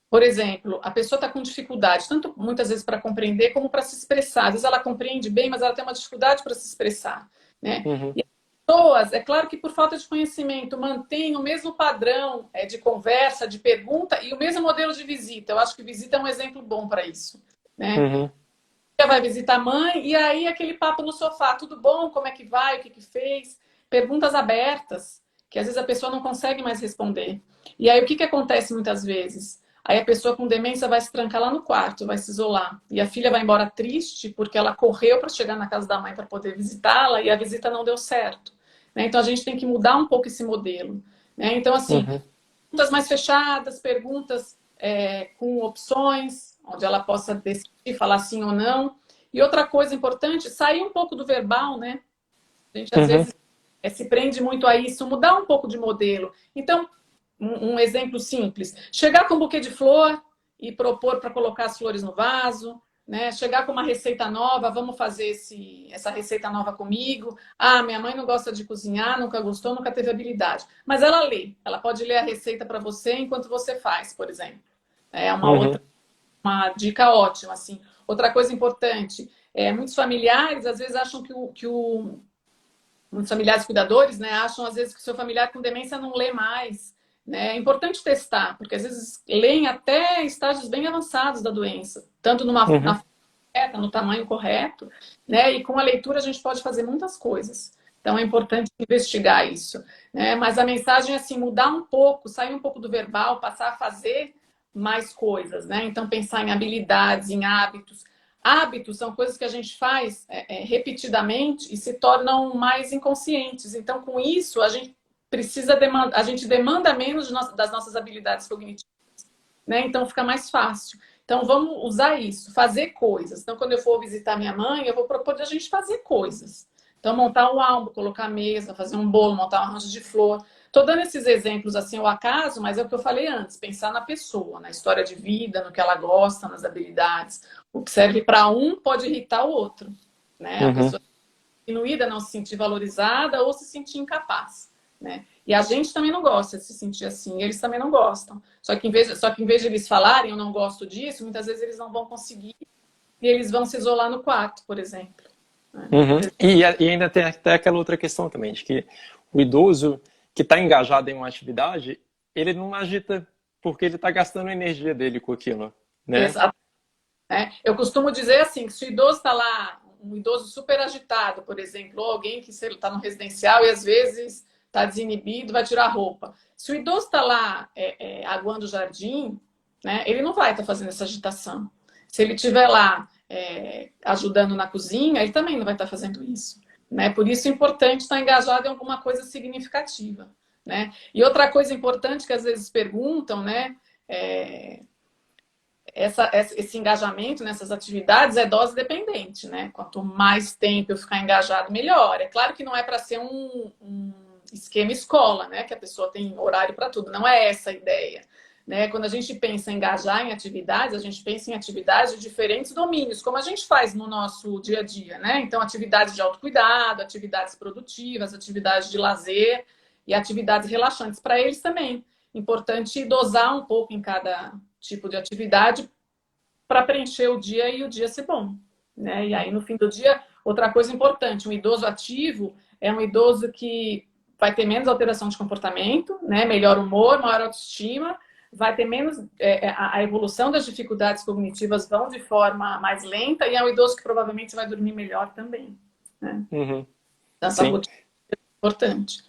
Speaker 2: por exemplo, a pessoa está com dificuldade, tanto muitas vezes para compreender como para se expressar. Às vezes ela compreende bem, mas ela tem uma dificuldade para se expressar, né?
Speaker 1: Uhum.
Speaker 2: E as pessoas, é claro que por falta de conhecimento, mantêm o mesmo padrão de conversa, de pergunta e o mesmo modelo de visita. Eu acho que visita é um exemplo bom para isso, né?
Speaker 1: Uhum.
Speaker 2: Vai visitar a mãe e aí aquele papo no sofá, tudo bom? Como é que vai? O que que fez? Perguntas abertas, que às vezes a pessoa não consegue mais responder. E aí o que que acontece muitas vezes? Aí a pessoa com demência vai se trancar lá no quarto, vai se isolar. E a filha vai embora triste porque ela correu para chegar na casa da mãe para poder visitá-la e a visita não deu certo, né? Então a gente tem que mudar um pouco esse modelo, né? Então, assim,
Speaker 1: Uhum.
Speaker 2: perguntas mais fechadas, perguntas com opções, onde ela possa decidir falar sim ou não. E outra coisa importante, sair um pouco do verbal, né? A gente às
Speaker 1: Uhum.
Speaker 2: vezes se prende muito a isso, mudar um pouco de modelo. Então, um exemplo simples: chegar com um buquê de flor e propor para colocar as flores no vaso, né? Chegar com uma receita nova, vamos fazer essa receita nova comigo. Ah, minha mãe não gosta de cozinhar, nunca gostou, nunca teve habilidade. Mas ela lê, ela pode ler a receita para você enquanto você faz, por exemplo. É
Speaker 1: Uhum.
Speaker 2: uma dica ótima, assim. Outra coisa importante, muitos familiares às vezes acham muitos familiares cuidadores, né, acham às vezes que o seu familiar com demência não lê mais, né? É importante testar, porque às vezes leem até estágios bem avançados da doença, tanto na
Speaker 1: Uhum.
Speaker 2: forma correta, no tamanho correto, né? E com a leitura a gente pode fazer muitas coisas. Então é importante investigar isso, né? Mas a mensagem é assim, mudar um pouco, sair um pouco do verbal, passar a fazer mais coisas, né? Então pensar em habilidades, em hábitos. Hábitos são coisas que a gente faz repetidamente e se tornam mais inconscientes. Então, com isso, a gente demanda menos das nossas habilidades cognitivas, né? Então fica mais fácil. Então, vamos usar isso, fazer coisas. Então, quando eu for visitar minha mãe, eu vou propor a gente fazer coisas. Então, montar um álbum, colocar a mesa, fazer um bolo, montar um arranjo de flor. Estou dando esses exemplos assim ao acaso, mas é o que eu falei antes, pensar na pessoa, na história de vida, no que ela gosta, nas habilidades. O que serve para um pode irritar o outro, né? A
Speaker 1: Uhum.
Speaker 2: pessoa diminuída, não se sentir valorizada ou se sentir incapaz, né? E a gente também não gosta de se sentir assim, eles também não gostam. Só que em vez de eles falarem, eu não gosto disso, muitas vezes eles não vão conseguir e eles vão se isolar no quarto, por exemplo. Né?
Speaker 1: Uhum. E ainda tem até aquela outra questão também, de que o idoso que está engajado em uma atividade, ele não agita porque ele está gastando a energia dele com aquilo, né?
Speaker 2: Exato. Eu costumo dizer assim, que se o idoso está lá, um idoso super agitado, por exemplo, ou alguém que está no residencial e às vezes está desinibido, vai tirar a roupa. Se o idoso está lá aguando o jardim, né, ele não vai estar fazendo essa agitação. Se ele estiver lá ajudando na cozinha, ele também não vai estar fazendo isso. Né? Por isso é importante estar engajado em alguma coisa significativa. Né? E outra coisa importante que às vezes perguntam, né? Esse engajamento nessas atividades é dose dependente, né? Quanto mais tempo eu ficar engajado, melhor. É claro que não é para ser um esquema escola, né? Que a pessoa tem horário para tudo. Não é essa a ideia. Né? Quando a gente pensa em engajar em atividades, a gente pensa em atividades de diferentes domínios, como a gente faz no nosso dia a dia, né? Então, atividades de autocuidado, atividades produtivas, atividades de lazer e atividades relaxantes para eles também. Importante dosar um pouco em cada tipo de atividade para preencher o dia e o dia ser bom. Né? E aí, no fim do dia, outra coisa importante, um idoso ativo é um idoso que vai ter menos alteração de comportamento, né? Melhor humor, maior autoestima, vai ter menos... a evolução das dificuldades cognitivas vão de forma mais lenta e é um idoso que provavelmente vai dormir melhor também. Né?
Speaker 1: Uhum.
Speaker 2: Então, essa
Speaker 1: Sim.
Speaker 2: rotina é importante.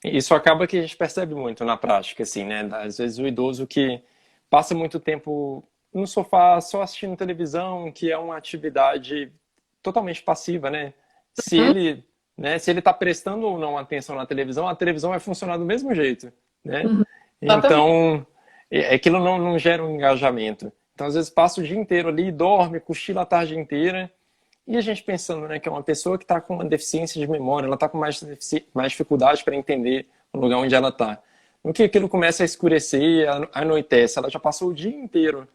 Speaker 1: Isso acaba que a gente percebe muito na prática, assim, né? Às vezes o idoso que passa muito tempo no sofá só assistindo televisão, que é uma atividade totalmente passiva, né? Se
Speaker 2: Uhum,
Speaker 1: ele, né, se ele está prestando ou não atenção na televisão, a televisão vai funcionar do mesmo jeito, né?
Speaker 2: uhum, exatamente.
Speaker 1: Então, aquilo não gera um engajamento. Então, às vezes passa o dia inteiro ali, dorme, cochila a tarde inteira, e a gente pensando, né, que é uma pessoa que está com uma deficiência de memória, ela está com mais dificuldade para entender o lugar onde ela está. No que aquilo começa a escurecer, anoitece, ela já passou o dia inteiro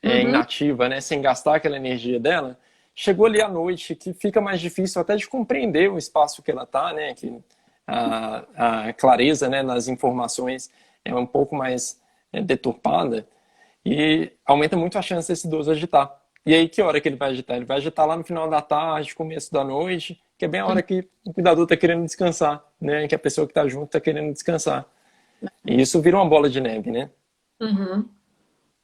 Speaker 2: Uhum,
Speaker 1: inativa, né, sem gastar aquela energia dela, chegou ali à noite, que fica mais difícil até de compreender o espaço que ela está, né, que a clareza, né, nas informações é um pouco mais deturpada, e aumenta muito a chance desse idoso agitar. E aí, que hora que ele vai agitar? Ele vai agitar lá no final da tarde, começo da noite, que é bem a hora que o cuidador está querendo descansar, né? Que a pessoa que está junto está querendo descansar. E isso vira uma bola de neve, né?
Speaker 2: uhum.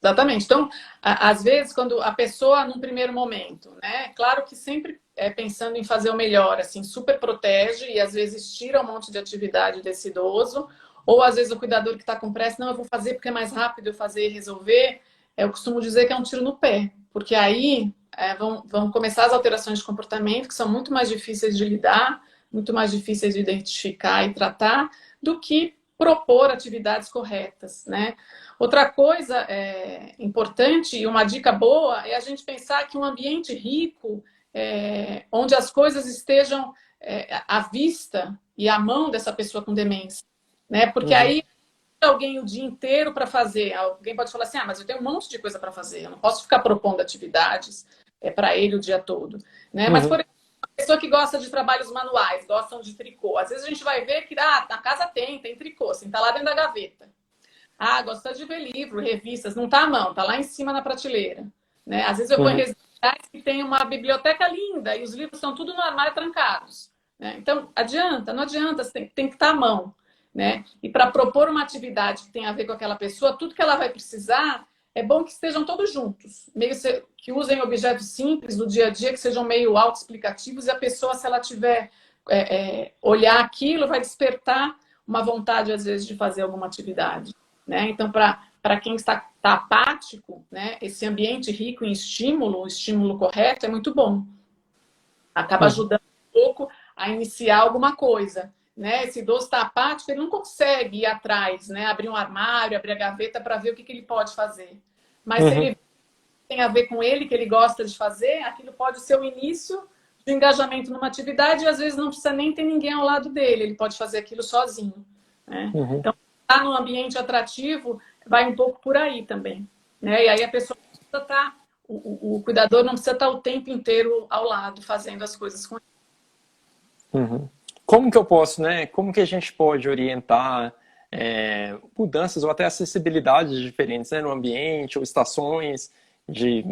Speaker 2: Exatamente. Então, às vezes, quando a pessoa, num primeiro momento, né? Claro que sempre pensando em fazer o melhor, assim, super protege e às vezes tira um monte de atividade desse idoso, ou às vezes o cuidador que está com pressa, não, eu vou fazer porque é mais rápido eu fazer e resolver. Eu costumo dizer que é um tiro no pé, porque aí vão começar as alterações de comportamento que são muito mais difíceis de lidar, muito mais difíceis de identificar e tratar, do que propor atividades corretas, né? Outra coisa importante e uma dica boa é a gente pensar que um ambiente rico, onde as coisas estejam à vista e à mão dessa pessoa com demência, né? Porque
Speaker 1: Uhum,
Speaker 2: aí alguém o dia inteiro para fazer, alguém pode falar assim, mas eu tenho um monte de coisa para fazer, eu não posso ficar propondo atividades para ele o dia todo, né? Mas por
Speaker 1: uhum,
Speaker 2: exemplo, a pessoa que gosta de trabalhos manuais, gostam de tricô, às vezes a gente vai ver que na casa tem tricô, assim, tá lá dentro da gaveta. Ah, gosta de ver livro, revistas, não está à mão, está lá em cima na prateleira. Né? Às vezes eu vou em
Speaker 1: uhum,
Speaker 2: residenciais que tem uma biblioteca linda e os livros estão tudo no armário trancados. Né? Então, não adianta, tem que estar à mão. Né? E para propor uma atividade que tem a ver com aquela pessoa, tudo que ela vai precisar, é bom que estejam todos juntos. Que usem objetos simples do dia a dia, que sejam meio autoexplicativos, e a pessoa, se ela tiver olhar aquilo, vai despertar uma vontade, às vezes, de fazer alguma atividade. Né? Então, para quem está apático, né, esse ambiente rico em estímulo, o estímulo correto, é muito bom. Acaba
Speaker 1: uhum,
Speaker 2: ajudando um pouco a iniciar alguma coisa. Né? Esse idoso está apático, ele não consegue ir atrás, né? Abrir um armário, abrir a gaveta para ver o que ele pode fazer. Mas se
Speaker 1: uhum.
Speaker 2: ele tem a ver com ele, que ele gosta de fazer, aquilo pode ser o início de engajamento numa atividade e às vezes não precisa nem ter ninguém ao lado dele, ele pode fazer aquilo sozinho, né?
Speaker 1: Uhum.
Speaker 2: Então, estar num ambiente atrativo vai um pouco por aí também, né? E aí a pessoa precisa estar, o cuidador não precisa estar o tempo inteiro ao lado fazendo as coisas com ele.
Speaker 1: Uhum. Como que eu posso, né? Como que a gente pode orientar mudanças ou até acessibilidades diferentes, né, no ambiente ou estações de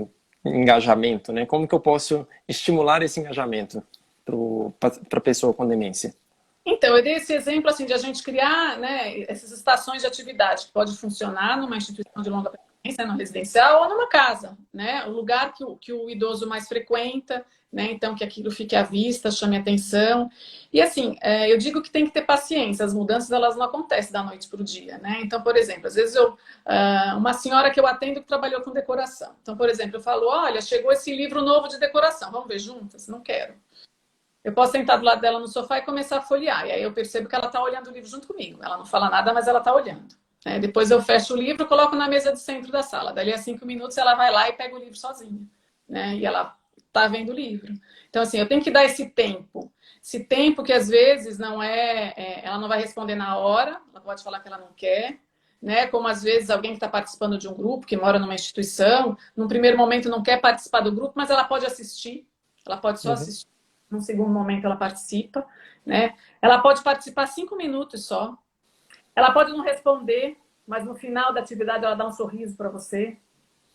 Speaker 1: engajamento, né? Como que eu posso estimular esse engajamento para a pessoa com demência?
Speaker 2: Então, eu dei esse exemplo assim de a gente criar, né, essas estações de atividade que pode funcionar numa instituição de longa permanência, no residencial ou numa casa, né? O lugar que o idoso mais frequenta, né? Então, que aquilo fique à vista, chame atenção. E assim, eu digo que tem que ter paciência, as mudanças elas não acontecem da noite para o dia, né? Então, por exemplo, às vezes uma senhora que eu atendo que trabalhou com decoração. Então, por exemplo, eu falo, olha, chegou esse livro novo de decoração, vamos ver juntas? Não quero. Eu posso sentar do lado dela no sofá e começar a folhear. E aí eu percebo que ela está olhando o livro junto comigo. Ela não fala nada, mas ela está olhando. Depois eu fecho o livro e coloco na mesa de centro da sala. Dali a 5 minutos ela vai lá e pega o livro sozinha, né? E ela está vendo o livro. Então, assim, eu tenho que dar esse tempo. Esse tempo que às vezes não ela não vai responder na hora, ela pode falar que ela não quer, né? Como às vezes alguém que está participando de um grupo, que mora numa instituição, num primeiro momento não quer participar do grupo, mas ela pode assistir, ela pode só assistir. Num segundo momento ela participa, né? Ela pode participar 5 minutos só. Ela pode não responder, mas no final da atividade ela dá um sorriso para você.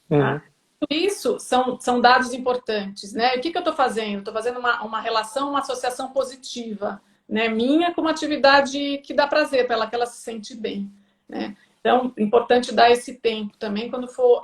Speaker 2: Tá? Tudo isso são dados importantes, né? E o que eu estou fazendo? Estou fazendo uma relação, uma associação positiva, né? Minha com uma atividade que dá prazer para ela, que ela se sente bem, né? Então, é importante dar esse tempo também quando for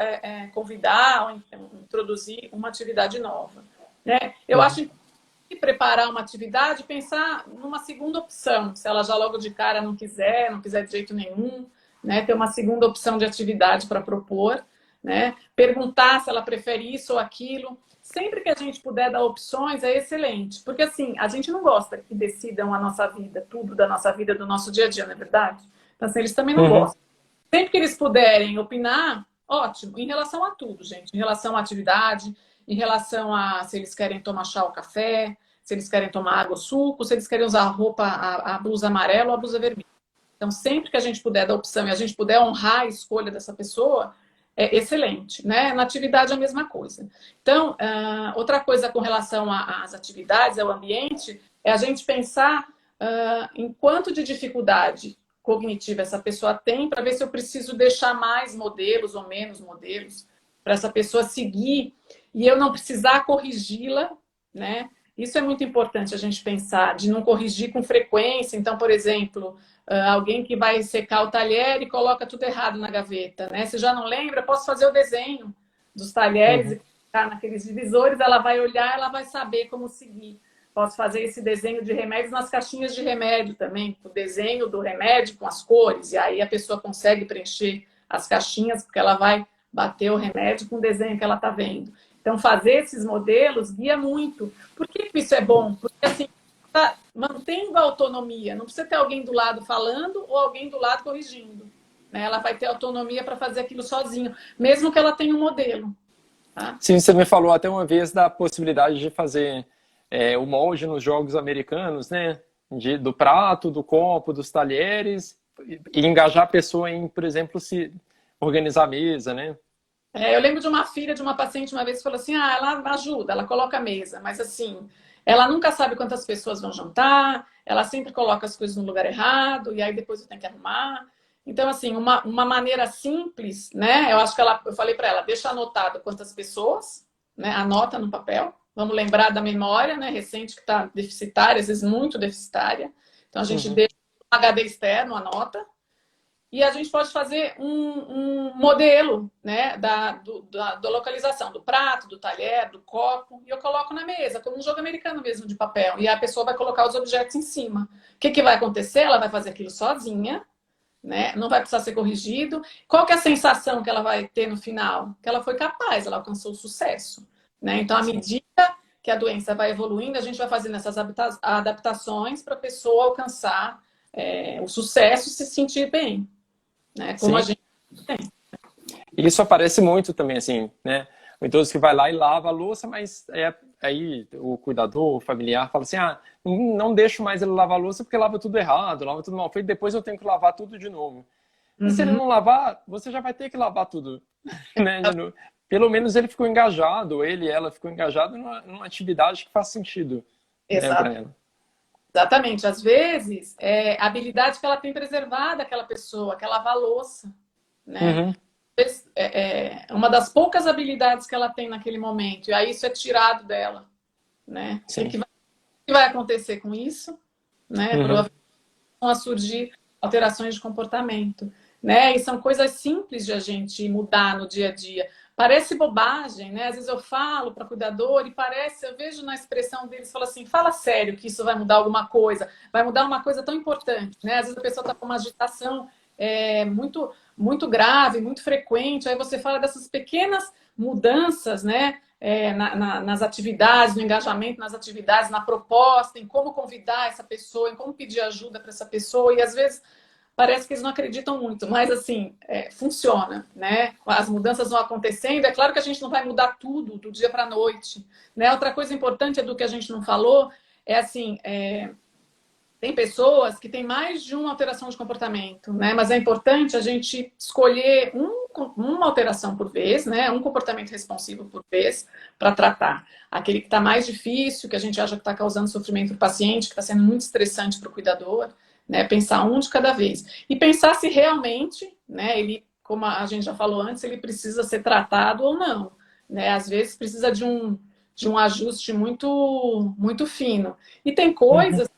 Speaker 2: convidar ou introduzir uma atividade nova, né? Eu acho que preparar uma atividade, pensar numa segunda opção, se ela já logo de cara não quiser de jeito nenhum, né? Ter uma segunda opção de atividade para propor, né? Perguntar se ela prefere isso ou aquilo. Sempre que a gente puder dar opções, é excelente. Porque, assim, a gente não gosta que decidam a nossa vida, tudo da nossa vida, do nosso dia a dia, não é verdade? Então, assim, eles também não gostam. Sempre que eles puderem opinar, ótimo. Em relação a tudo, gente. Em relação à atividade, em relação a se eles querem tomar chá ou café, se eles querem tomar água ou suco, se eles querem usar a roupa, a blusa amarela ou a blusa vermelha. Então, sempre que a gente puder dar opção e a gente puder honrar a escolha dessa pessoa, é excelente, né? Na atividade é a mesma coisa. Então, outra coisa com relação às atividades, ao ambiente, é a gente pensar em quanto de dificuldade cognitiva essa pessoa tem para ver se eu preciso deixar mais modelos ou menos modelos para essa pessoa seguir e eu não precisar corrigi-la, né? Isso é muito importante a gente pensar, de não corrigir com frequência. Então, por exemplo, alguém que vai secar o talher e coloca tudo errado na gaveta, né? Se já não lembra, posso fazer o desenho dos talheres e colocar naqueles divisores, ela vai olhar, ela vai saber como seguir. Posso fazer esse desenho de remédios nas caixinhas de remédio também, o desenho do remédio com as cores, e aí a pessoa consegue preencher as caixinhas, porque ela vai bater o remédio com o desenho que ela está vendo. Então, fazer esses modelos guia muito. Por que isso é bom? Porque, assim, tá mantendo a autonomia. Não precisa ter alguém do lado falando ou alguém do lado corrigindo, né? Ela vai ter autonomia para fazer aquilo sozinho, mesmo que ela tenha um modelo. Tá?
Speaker 1: Sim, você me falou até uma vez da possibilidade de fazer o molde nos jogos americanos, né? Do prato, do copo, dos talheres, e engajar a pessoa em, por exemplo, se organizar a mesa, né?
Speaker 2: Eu lembro de uma filha de uma paciente uma vez que falou assim, ela ajuda, ela coloca a mesa, mas assim, ela nunca sabe quantas pessoas vão jantar, ela sempre coloca as coisas no lugar errado, e aí depois eu tenho que arrumar. Então, assim, uma maneira simples, né? Eu acho que eu falei para ela, deixa anotado quantas pessoas, né? Anota no papel. Vamos lembrar da memória, né? Recente que está deficitária, às vezes muito deficitária. Então, a gente deixa um HD externo, anota. E a gente pode fazer um modelo, né, da localização do prato, do talher, do copo, e eu coloco na mesa, como um jogo americano mesmo de papel. E a pessoa vai colocar os objetos em cima. O que vai acontecer? Ela vai fazer aquilo sozinha, né? Não vai precisar ser corrigido. Qual que é a sensação que ela vai ter no final? Que ela foi capaz, ela alcançou o sucesso, né? Então, à medida que a doença vai evoluindo, a gente vai fazendo essas adaptações para a pessoa alcançar o sucesso e se sentir bem. Né? Como a gente tem.
Speaker 1: Isso aparece muito também, assim, né? o idoso que vai lá e lava a louça, mas aí o cuidador, o familiar, fala assim, não deixo mais ele lavar a louça porque lava tudo errado, lava tudo mal feito, depois eu tenho que lavar tudo de novo. E se ele
Speaker 2: Uhum.
Speaker 1: não lavar, você já vai ter que lavar tudo, né? Pelo menos ele ficou engajado, ele e ela ficou engajado numa atividade que faz sentido, né, para ela.
Speaker 2: Exatamente. Às vezes, a habilidade que ela tem preservada, aquela pessoa, que é lavar louça, né?
Speaker 1: Uhum,
Speaker 2: É uma das poucas habilidades que ela tem naquele momento. E aí isso é tirado dela, né? O
Speaker 1: sim.
Speaker 2: que vai acontecer com isso? Né?
Speaker 1: Uhum,
Speaker 2: Provavelmente vão a surgir alterações de comportamento, né? E são coisas simples de a gente mudar no dia a dia. Parece bobagem, né? Às vezes eu falo para cuidador e parece, eu vejo na expressão deles, fala assim, fala sério que isso vai mudar alguma coisa, vai mudar uma coisa tão importante, né? Às vezes a pessoa está com uma agitação muito grave, muito frequente, aí você fala dessas pequenas mudanças, né? Nas atividades, no engajamento nas atividades, na proposta, em como convidar essa pessoa, em como pedir ajuda para essa pessoa, e às vezes parece que eles não acreditam muito, mas assim, funciona, né? As mudanças vão acontecendo, é claro que a gente não vai mudar tudo do dia para a noite, né? Outra coisa importante é do que a gente não falou, é assim, tem pessoas que têm mais de uma alteração de comportamento, né? Mas é importante a gente escolher uma alteração por vez, né? Um comportamento responsivo por vez para tratar. Aquele que está mais difícil, que a gente acha que está causando sofrimento para o paciente, que está sendo muito estressante para o cuidador, né? Pensar um de cada vez. E pensar se realmente, né? Ele, como a gente já falou antes, ele precisa ser tratado ou não, né? Às vezes precisa de um ajuste muito fino. E tem
Speaker 1: uhum,
Speaker 2: coisas,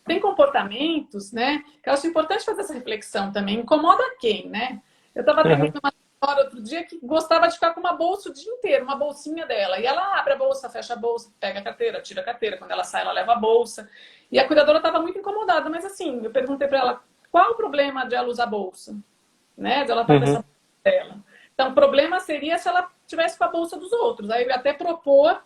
Speaker 2: tem comportamentos, né? Que eu acho importante fazer essa reflexão também. Incomoda quem, né? Eu estava
Speaker 1: uhum,
Speaker 2: atendendo uma senhora outro dia que gostava de ficar com uma bolsa o dia inteiro, uma bolsinha dela. E ela abre a bolsa, fecha a bolsa, pega a carteira, tira a carteira. Quando ela sai, ela leva a bolsa. E a cuidadora estava muito incomodada. Mas assim, eu perguntei para ela, qual o problema de ela usar bolsa? Né? De ela estar com essa
Speaker 1: uhum.
Speaker 2: bolsa dela. Então, o problema seria se ela tivesse com a bolsa dos outros. Aí eu até propor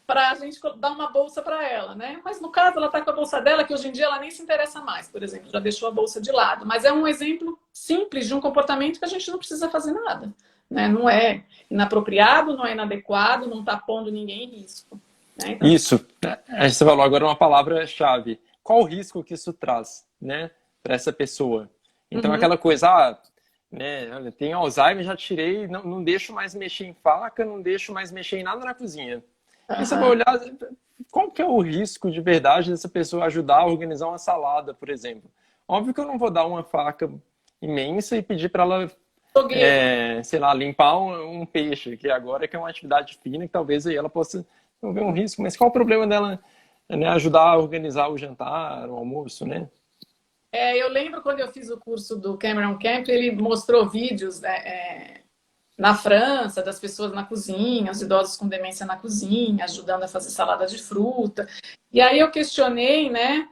Speaker 2: para a gente dar uma bolsa para ela, né? Mas no caso, ela está com a bolsa dela, que hoje em dia ela nem se interessa mais, por exemplo, já deixou a bolsa de lado. Mas é um exemplo simples de um comportamento que a gente não precisa fazer nada, né? Não é inapropriado, não é inadequado, não está pondo ninguém em risco. Né? Então,
Speaker 1: Isso, você falou agora uma palavra-chave. Qual o risco que isso traz, né, para essa pessoa? Então,
Speaker 2: uhum,
Speaker 1: aquela coisa, né, olha, tem Alzheimer, já tirei, não deixo mais mexer em faca, não deixo mais mexer em nada na cozinha. E você vai
Speaker 2: uhum.
Speaker 1: olhar, qual que é o risco de verdade dessa pessoa ajudar a organizar uma salada, por exemplo? Óbvio que eu não vou dar uma faca imensa e pedir para ela,
Speaker 2: Fogueira.
Speaker 1: sei lá, limpar um peixe, que agora que é uma atividade fina, que talvez aí ela possa não ver um risco. Mas qual o problema dela, né, ajudar a organizar o jantar, o almoço, né?
Speaker 2: Eu lembro quando eu fiz o curso do Cameron Camp, ele mostrou vídeos, né, na França, das pessoas na cozinha, os idosos com demência na cozinha, ajudando a fazer salada de fruta. E aí eu questionei, né,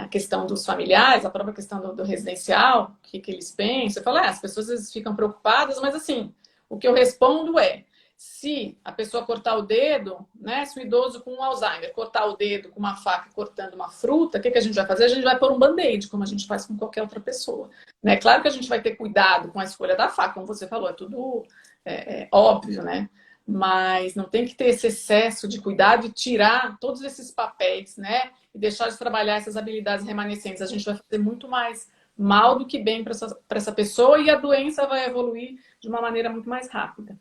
Speaker 2: a questão dos familiares, a própria questão do residencial, o que eles pensam. Eu falei, as pessoas às vezes ficam preocupadas, mas assim, o que eu respondo é, se a pessoa cortar o dedo, né, se o idoso com Alzheimer cortar o dedo com uma faca cortando uma fruta, o que a gente vai fazer? A gente vai pôr um band-aid, como a gente faz com qualquer outra pessoa. Né? Claro que a gente vai ter cuidado com a escolha da faca, como você falou, é tudo óbvio, né? Mas não tem que ter esse excesso de cuidado e tirar todos esses papéis, né? E deixar de trabalhar essas habilidades remanescentes. A gente vai fazer muito mais mal do que bem para essa pessoa e a doença vai evoluir de uma maneira muito mais rápida.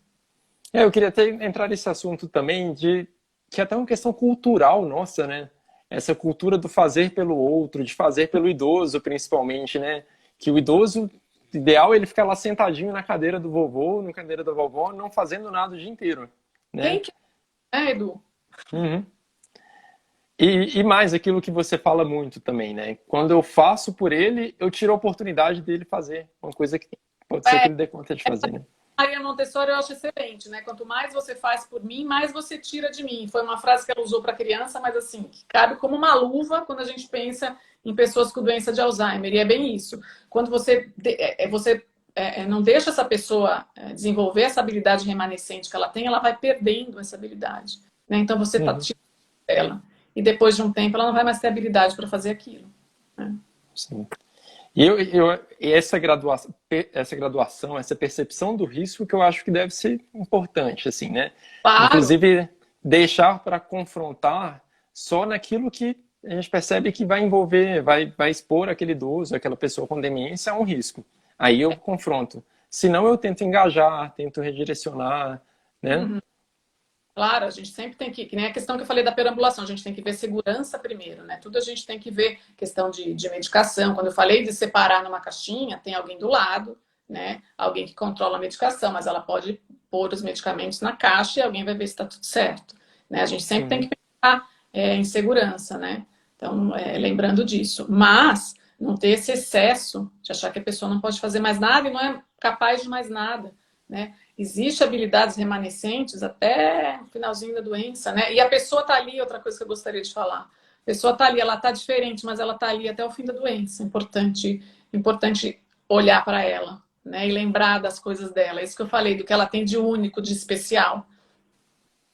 Speaker 1: Eu queria até entrar nesse assunto também de que é até uma questão cultural nossa, né? Essa cultura do fazer pelo outro, de fazer pelo idoso, principalmente, né? Que o idoso, ideal é ele ficar lá sentadinho na cadeira do vovô, na cadeira da vovó, não fazendo nada o dia inteiro, né?
Speaker 2: Quem que é, Edu?
Speaker 1: Uhum. E mais aquilo que você fala muito também, né? Quando eu faço por ele, eu tiro a oportunidade dele fazer uma coisa que pode ser que
Speaker 2: É,
Speaker 1: ele dê conta de fazer, né?
Speaker 2: Maria Montessori eu acho excelente, né? Quanto mais você faz por mim, mais você tira de mim. Foi uma frase que ela usou para criança, mas assim, que cabe como uma luva quando a gente pensa em pessoas com doença de Alzheimer. E é bem isso. Quando você não deixa essa pessoa desenvolver essa habilidade remanescente que ela tem, ela vai perdendo essa habilidade. Né? Então você está
Speaker 1: Uhum.
Speaker 2: tirando dela. E depois de um tempo ela não vai mais ter habilidade para fazer aquilo. Né?
Speaker 1: Sim. E essa graduação, essa percepção do risco que eu acho que deve ser importante, assim, né?
Speaker 2: Claro,
Speaker 1: Inclusive, deixar para confrontar só naquilo que a gente percebe que vai envolver, vai expor aquele idoso, aquela pessoa com demência a um risco. Aí eu confronto. Senão eu tento engajar, tento redirecionar, né?
Speaker 2: uhum, claro, a gente sempre tem que nem a questão que eu falei da perambulação, a gente tem que ver segurança primeiro, né? Tudo a gente tem que ver questão de medicação. Quando eu falei de separar numa caixinha, tem alguém do lado, né? Alguém que controla a medicação, mas ela pode pôr os medicamentos na caixa e alguém vai ver se está tudo certo, né? A gente sempre tem que
Speaker 1: Uhum,
Speaker 2: pensar em segurança, né? Então, lembrando disso. Mas não ter esse excesso de achar que a pessoa não pode fazer mais nada e não é capaz de mais nada, né? Existem habilidades remanescentes até o finalzinho da doença, né? E a pessoa está ali, outra coisa que eu gostaria de falar. A pessoa está ali, ela está diferente, mas ela está ali até o fim da doença. Importante olhar para ela, né? E lembrar das coisas dela. É isso que eu falei, do que ela tem de único, de especial.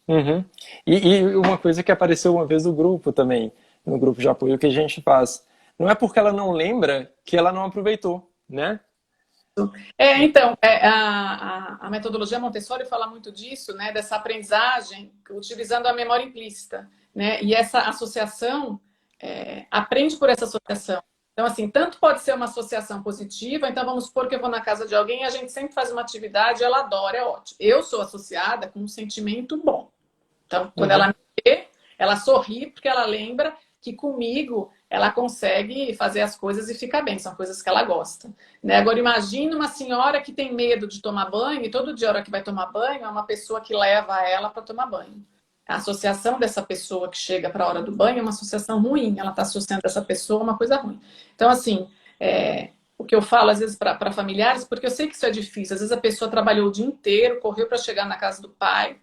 Speaker 1: uhum. E uma coisa que apareceu uma vez no grupo também, no grupo de apoio que a gente faz. Não é porque ela não lembra que ela não aproveitou, né?
Speaker 2: Então, a metodologia Montessori fala muito disso, né? Dessa aprendizagem utilizando a memória implícita, né? E essa associação aprende por essa associação. Então, assim, tanto pode ser uma associação positiva, então vamos supor que eu vou na casa de alguém e a gente sempre faz uma atividade, ela adora, é ótimo. Eu sou associada com um sentimento bom. Então, quando ela
Speaker 1: Uhum,
Speaker 2: me vê, ela sorri porque ela lembra que comigo ela consegue fazer as coisas e fica bem, são coisas que ela gosta. Né? Agora, imagine uma senhora que tem medo de tomar banho e todo dia, a hora que vai tomar banho, é uma pessoa que leva ela para tomar banho. A associação dessa pessoa que chega para a hora do banho é uma associação ruim, ela está associando essa pessoa a uma coisa ruim. Então, assim, o que eu falo às vezes para familiares, porque eu sei que isso é difícil, às vezes a pessoa trabalhou o dia inteiro, correu para chegar na casa do pai,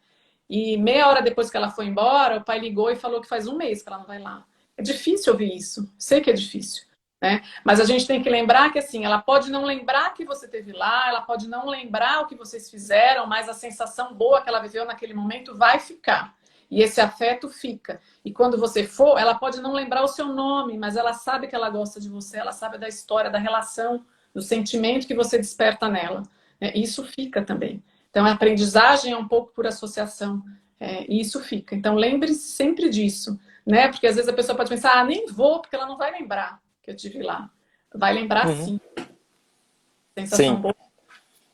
Speaker 2: e meia hora depois que ela foi embora, o pai ligou e falou que faz um mês que ela não vai lá. É difícil ouvir isso. Sei que é difícil. Né? Mas a gente tem que lembrar que assim, ela pode não lembrar que você teve lá, ela pode não lembrar o que vocês fizeram, mas a sensação boa que ela viveu naquele momento vai ficar. E esse afeto fica. E quando você for, ela pode não lembrar o seu nome, mas ela sabe que ela gosta de você, ela sabe da história, da relação, do sentimento que você desperta nela. Né? Isso fica também. Então, a aprendizagem é um pouco por associação. E isso fica. Então, lembre-se sempre disso. Né? Porque às vezes a pessoa pode pensar, nem vou, porque ela não vai lembrar que eu tive lá. Vai lembrar
Speaker 1: uhum.
Speaker 2: sim. Sensação
Speaker 1: Sim.
Speaker 2: boa.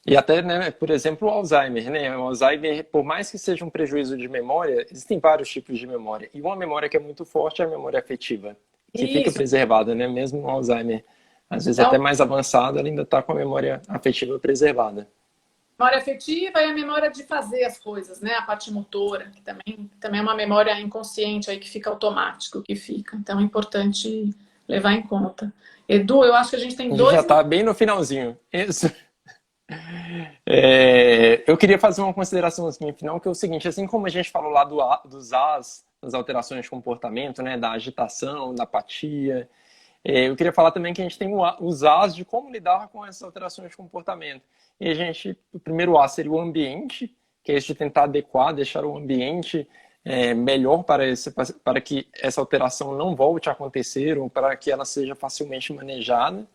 Speaker 1: E até, né, por exemplo, o Alzheimer, né? O Alzheimer, por mais que seja um prejuízo de memória, existem vários tipos de memória. E uma memória que é muito forte é a memória afetiva, que fica
Speaker 2: Isso.
Speaker 1: preservada, né? Mesmo no Alzheimer, às vezes
Speaker 2: Então,
Speaker 1: até mais avançado, ela ainda está com a memória afetiva preservada.
Speaker 2: memória afetiva e a memória de fazer as coisas, né? A parte motora, que também é uma memória inconsciente aí que fica automático, que fica. Então é importante levar em conta. Edu, eu acho que a gente tem
Speaker 1: A gente já
Speaker 2: 2 minutos.
Speaker 1: está bem no finalzinho. Isso. Eu queria fazer uma consideração assim, final, que é o seguinte, assim como a gente falou lá dos As, das alterações de comportamento, né, da agitação, da apatia, eu queria falar também que a gente tem os As de como lidar com essas alterações de comportamento. E o primeiro A seria o ambiente, que é esse de tentar adequar, deixar o ambiente melhor para que essa alteração não volte a acontecer ou para que ela seja facilmente manejada.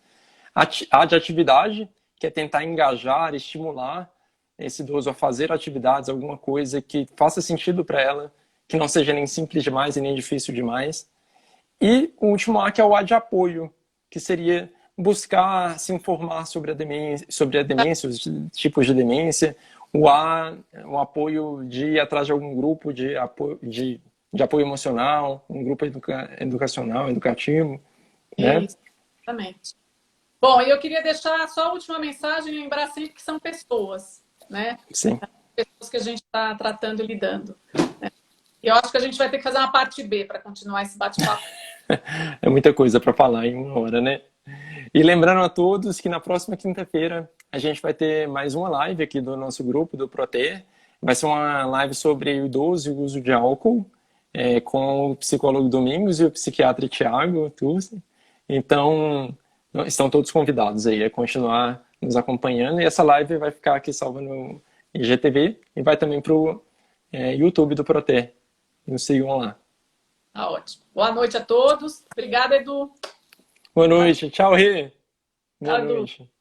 Speaker 1: A de atividade, que é tentar engajar, estimular esse idoso a fazer atividades, alguma coisa que faça sentido para ela, que não seja nem simples demais e nem difícil demais. E o último A, que é o A de apoio, que seria buscar se informar sobre a demência, os tipos de demência. O apoio de ir atrás de algum grupo de apoio emocional, um grupo educacional, educativo, né?
Speaker 2: Isso, exatamente. Bom, e eu queria deixar só a última mensagem, lembrar sempre que são pessoas, né?
Speaker 1: Sim.
Speaker 2: Pessoas que a gente está tratando e lidando. E eu acho que a gente vai ter que fazer uma parte B para continuar esse bate-papo.
Speaker 1: É muita coisa para falar em uma hora, né? E lembrando a todos que na próxima quinta-feira a gente vai ter mais uma live aqui do nosso grupo, do Proter. Vai ser uma live sobre o idoso e o uso de álcool, com o psicólogo Domingos e o psiquiatra Tiago Turci. Então, estão todos convidados aí a continuar nos acompanhando. E essa live vai ficar aqui salva no IGTV e vai também para o YouTube do Proter. Nos sigam lá.
Speaker 2: Tá ótimo. Boa noite a todos. Obrigada, Edu.
Speaker 1: Boa noite. Tchau, Rê. Boa
Speaker 2: Adulto.
Speaker 1: noite.